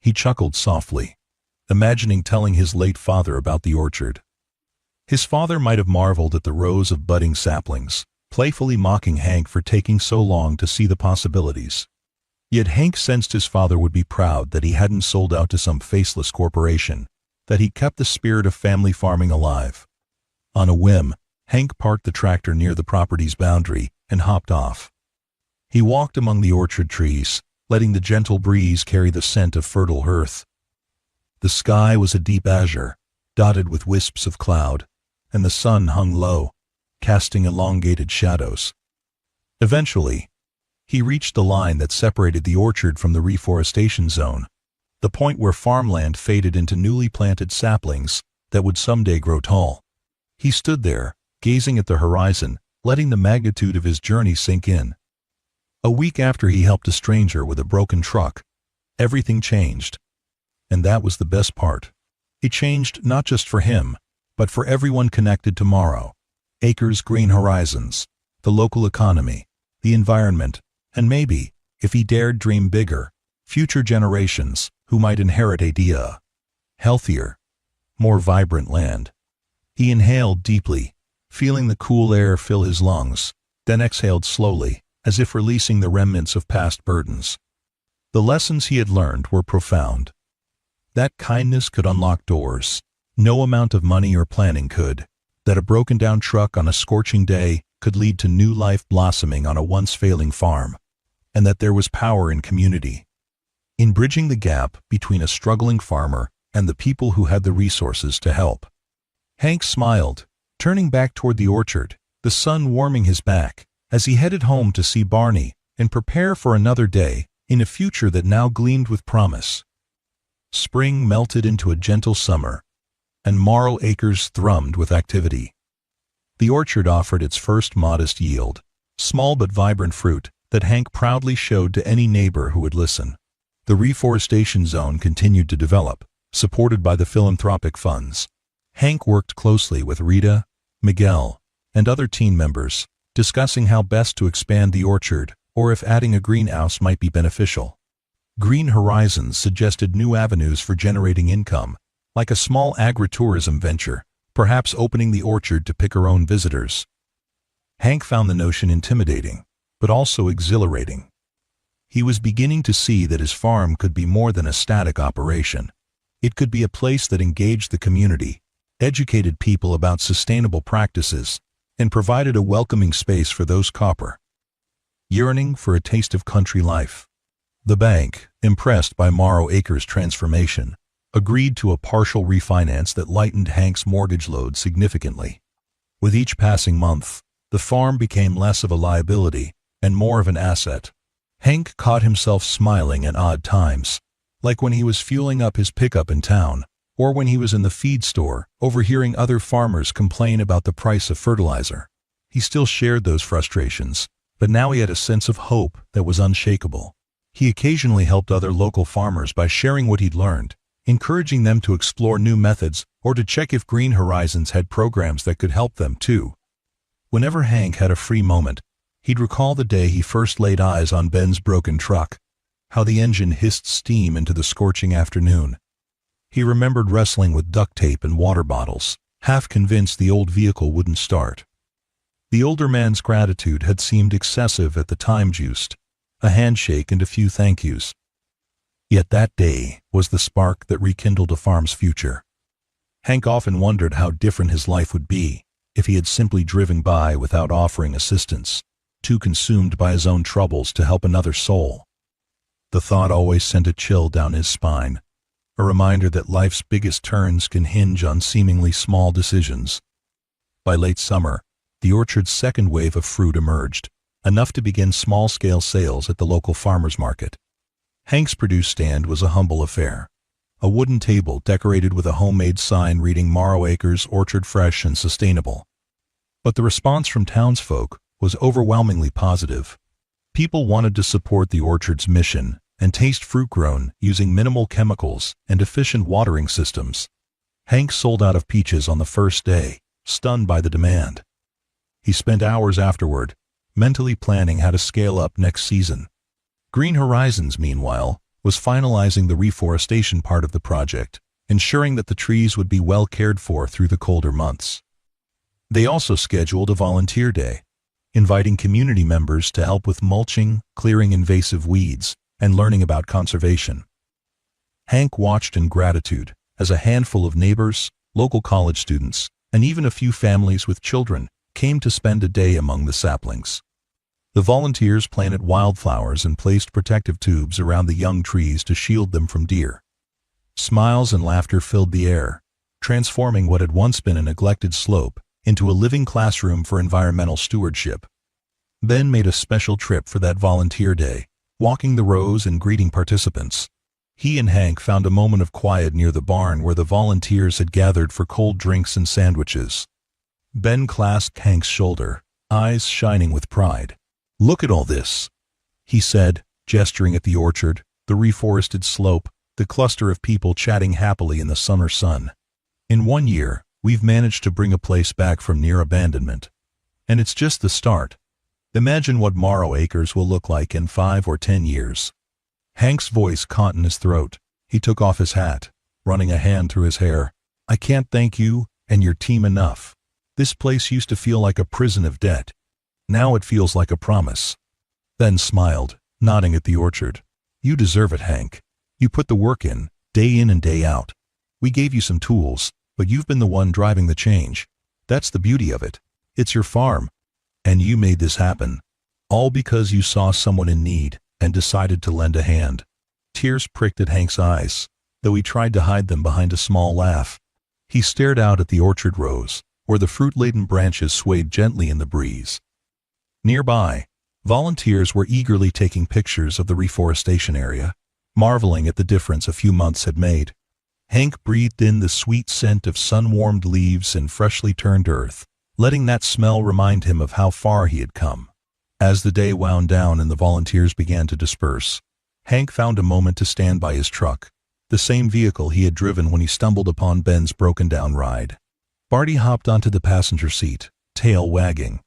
He chuckled softly, imagining telling his late father about the orchard. His father might have marveled at the rows of budding saplings, playfully mocking Hank for taking so long to see the possibilities. Yet Hank sensed his father would be proud that he hadn't sold out to some faceless corporation, that he kept the spirit of family farming alive. On a whim, Hank parked the tractor near the property's boundary and hopped off. He walked among the orchard trees, letting the gentle breeze carry the scent of fertile earth. The sky was a deep azure, dotted with wisps of cloud, and the sun hung low, casting elongated shadows. Eventually, he reached the line that separated the orchard from the reforestation zone, the point where farmland faded into newly planted saplings that would someday grow tall. He stood there, gazing at the horizon, letting the magnitude of his journey sink in. A week after he helped a stranger with a broken truck, everything changed. And that was the best part. It changed not just for him, but for everyone connected to Morrow Acres Green Horizons, the local economy, the environment, and maybe, if he dared dream bigger, future generations who might inherit a healthier, more vibrant land. He inhaled deeply, feeling the cool air fill his lungs, then exhaled slowly, as if releasing the remnants of past burdens. The lessons he had learned were profound. That kindness could unlock doors no amount of money or planning could, that a broken-down truck on a scorching day could lead to new life blossoming on a once-failing farm, and that there was power in community, in bridging the gap between a struggling farmer and the people who had the resources to help. Hank smiled, turning back toward the orchard, the sun warming his back, as he headed home to see Barney and prepare for another day in a future that now gleamed with promise. Spring melted into a gentle summer, and Morrow Acres thrummed with activity. The orchard offered its first modest yield, small but vibrant fruit that Hank proudly showed to any neighbor who would listen. The reforestation zone continued to develop, supported by the philanthropic funds. Hank worked closely with Rita, Miguel, and other team members, discussing how best to expand the orchard or if adding a greenhouse might be beneficial. Green Horizons suggested new avenues for generating income, like a small agritourism venture, perhaps opening the orchard to pick her own visitors. Hank found the notion intimidating, but also exhilarating. He was beginning to see that his farm could be more than a static operation. It could be a place that engaged the community, educated people about sustainable practices, and provided a welcoming space for those yearning for a taste of country life. The bank, impressed by Morrow Acres' transformation, agreed to a partial refinance that lightened Hank's mortgage load significantly. With each passing month, the farm became less of a liability and more of an asset. Hank caught himself smiling at odd times, like when he was fueling up his pickup in town, or when he was in the feed store, overhearing other farmers complain about the price of fertilizer. He still shared those frustrations, but now he had a sense of hope that was unshakable. He occasionally helped other local farmers by sharing what he'd learned, encouraging them to explore new methods or to check if Green Horizons had programs that could help them too. Whenever Hank had a free moment, he'd recall the day he first laid eyes on Ben's broken truck, how the engine hissed steam into the scorching afternoon. He remembered wrestling with duct tape and water bottles, half convinced the old vehicle wouldn't start. The older man's gratitude had seemed excessive at the time. Juiced a handshake and a few thank yous. Yet that day was the spark that rekindled a farm's future. Hank often wondered how different his life would be if he had simply driven by without offering assistance, too consumed by his own troubles to help another soul. The thought always sent a chill down his spine, a reminder that life's biggest turns can hinge on seemingly small decisions. By late summer, the orchard's second wave of fruit emerged, enough to begin small-scale sales at the local farmers market. Hank's produce stand was a humble affair, a wooden table decorated with a homemade sign reading Morrow Acres Orchard Fresh and Sustainable. But the response from townsfolk was overwhelmingly positive. People wanted to support the orchard's mission and taste fruit grown using minimal chemicals and efficient watering systems. Hank sold out of peaches on the first day, stunned by the demand. He spent hours afterward, mentally planning how to scale up next season. Green Horizons, meanwhile, was finalizing the reforestation part of the project, ensuring that the trees would be well cared for through the colder months. They also scheduled a volunteer day, inviting community members to help with mulching, clearing invasive weeds, and learning about conservation. Hank watched in gratitude as a handful of neighbors, local college students, and even a few families with children came to spend a day among the saplings. The volunteers planted wildflowers and placed protective tubes around the young trees to shield them from deer. Smiles and laughter filled the air, transforming what had once been a neglected slope into a living classroom for environmental stewardship. Ben made a special trip for that volunteer day, walking the rows and greeting participants. He and Hank found a moment of quiet near the barn where the volunteers had gathered for cold drinks and sandwiches. Ben clasped Hank's shoulder, eyes shining with pride. "Look at all this," he said, gesturing at the orchard, the reforested slope, the cluster of people chatting happily in the summer sun. "In 1 year, we've managed to bring a place back from near abandonment. And it's just the start. Imagine what Morrow Acres will look like in 5 or 10 years. Hank's voice caught in his throat. He took off his hat, running a hand through his hair. "I can't thank you and your team enough. This place used to feel like a prison of debt. Now it feels like a promise." Ben smiled, nodding at the orchard. "You deserve it, Hank. You put the work in and day out. We gave you some tools, but you've been the one driving the change. That's the beauty of it. It's your farm. And you made this happen. All because you saw someone in need and decided to lend a hand." Tears pricked at Hank's eyes, though he tried to hide them behind a small laugh. He stared out at the orchard rows, where the fruit-laden branches swayed gently in the breeze. Nearby, volunteers were eagerly taking pictures of the reforestation area, marveling at the difference a few months had made. Hank breathed in the sweet scent of sun-warmed leaves and freshly turned earth, letting that smell remind him of how far he had come. As the day wound down and the volunteers began to disperse, Hank found a moment to stand by his truck, the same vehicle he had driven when he stumbled upon Ben's broken-down ride. Barty hopped onto the passenger seat, tail wagging.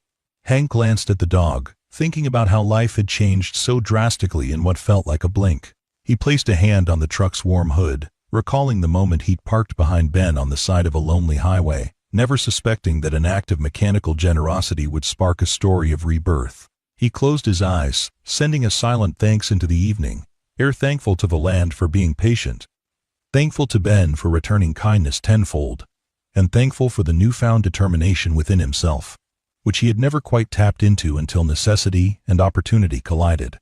Hank glanced at the dog, thinking about how life had changed so drastically in what felt like a blink. He placed a hand on the truck's warm hood, recalling the moment he'd parked behind Ben on the side of a lonely highway, never suspecting that an act of mechanical generosity would spark a story of rebirth. He closed his eyes, sending a silent thanks into the evening, thankful to the land for being patient, thankful to Ben for returning kindness tenfold, and thankful for the newfound determination within himself, which he had never quite tapped into until necessity and opportunity collided.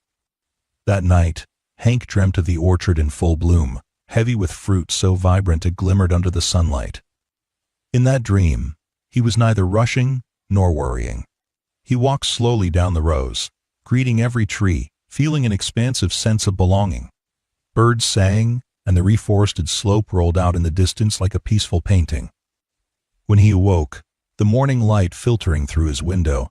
That night, Hank dreamt of the orchard in full bloom, heavy with fruit so vibrant it glimmered under the sunlight. In that dream, he was neither rushing nor worrying. He walked slowly down the rows, greeting every tree, feeling an expansive sense of belonging. Birds sang, and the reforested slope rolled out in the distance like a peaceful painting. When he awoke, the morning light filtering through his window,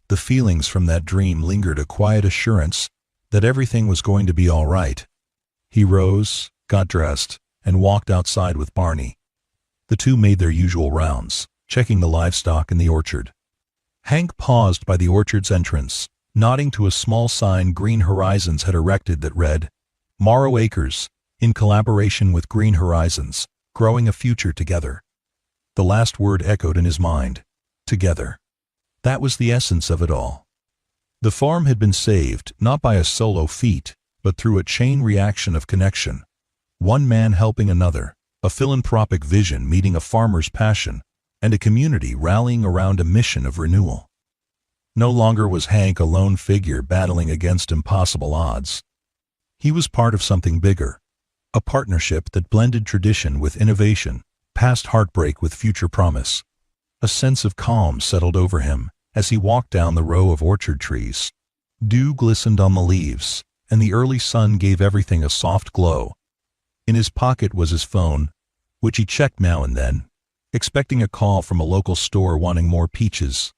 the feelings from that dream lingered, a quiet assurance that everything was going to be all right. He rose, got dressed, and walked outside with Barney. The two made their usual rounds, checking the livestock in the orchard. Hank paused by the orchard's entrance, nodding to a small sign Green Horizons had erected that read, "Morrow Acres, in collaboration with Green Horizons, growing a future together." The last word echoed in his mind. Together. That was the essence of it all. The farm had been saved not by a solo feat, but through a chain reaction of connection. One man helping another, a philanthropic vision meeting a farmer's passion, and a community rallying around a mission of renewal. No longer was Hank a lone figure battling against impossible odds. He was part of something bigger, a partnership that blended tradition with innovation, past heartbreak with future promise. A sense of calm settled over him as he walked down the row of orchard trees. Dew glistened on the leaves, and the early sun gave everything a soft glow. In his pocket was his phone, which he checked now and then, expecting a call from a local store wanting more peaches.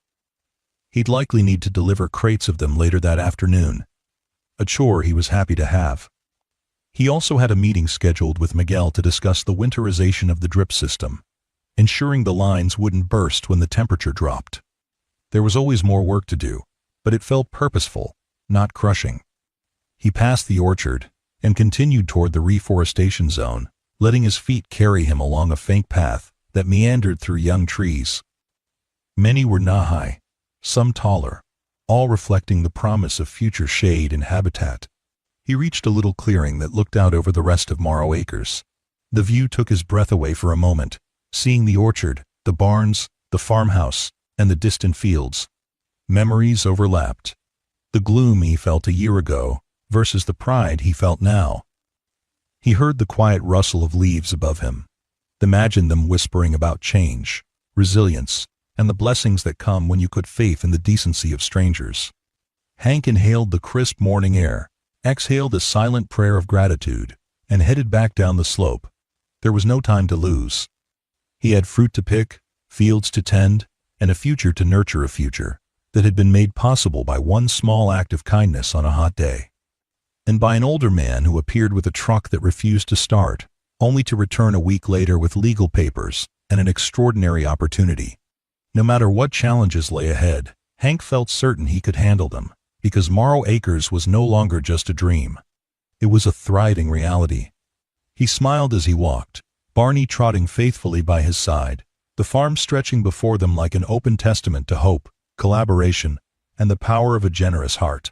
He'd likely need to deliver crates of them later that afternoon, a chore he was happy to have. He also had a meeting scheduled with Miguel to discuss the winterization of the drip system, ensuring the lines wouldn't burst when the temperature dropped. There was always more work to do, but it felt purposeful, not crushing. He passed the orchard, and continued toward the reforestation zone, letting his feet carry him along a faint path that meandered through young trees. Many were knee-high, some taller, all reflecting the promise of future shade and habitat. He reached a little clearing that looked out over the rest of Morrow Acres. The view took his breath away for a moment, seeing the orchard, the barns, the farmhouse, and the distant fields. Memories overlapped. The gloom he felt a year ago versus the pride he felt now. He heard the quiet rustle of leaves above him, imagined them whispering about change, resilience, and the blessings that come when you put faith in the decency of strangers. Hank inhaled the crisp morning air, exhaled a silent prayer of gratitude, and headed back down the slope. There was no time to lose. He had fruit to pick, fields to tend, and a future to nurture, a future that had been made possible by one small act of kindness on a hot day. And by an older man who appeared with a truck that refused to start, only to return a week later with legal papers and an extraordinary opportunity. No matter what challenges lay ahead, Hank felt certain he could handle them, because Morrow Acres was no longer just a dream. It was a thriving reality. He smiled as he walked, Barney trotting faithfully by his side, the farm stretching before them like an open testament to hope, collaboration, and the power of a generous heart.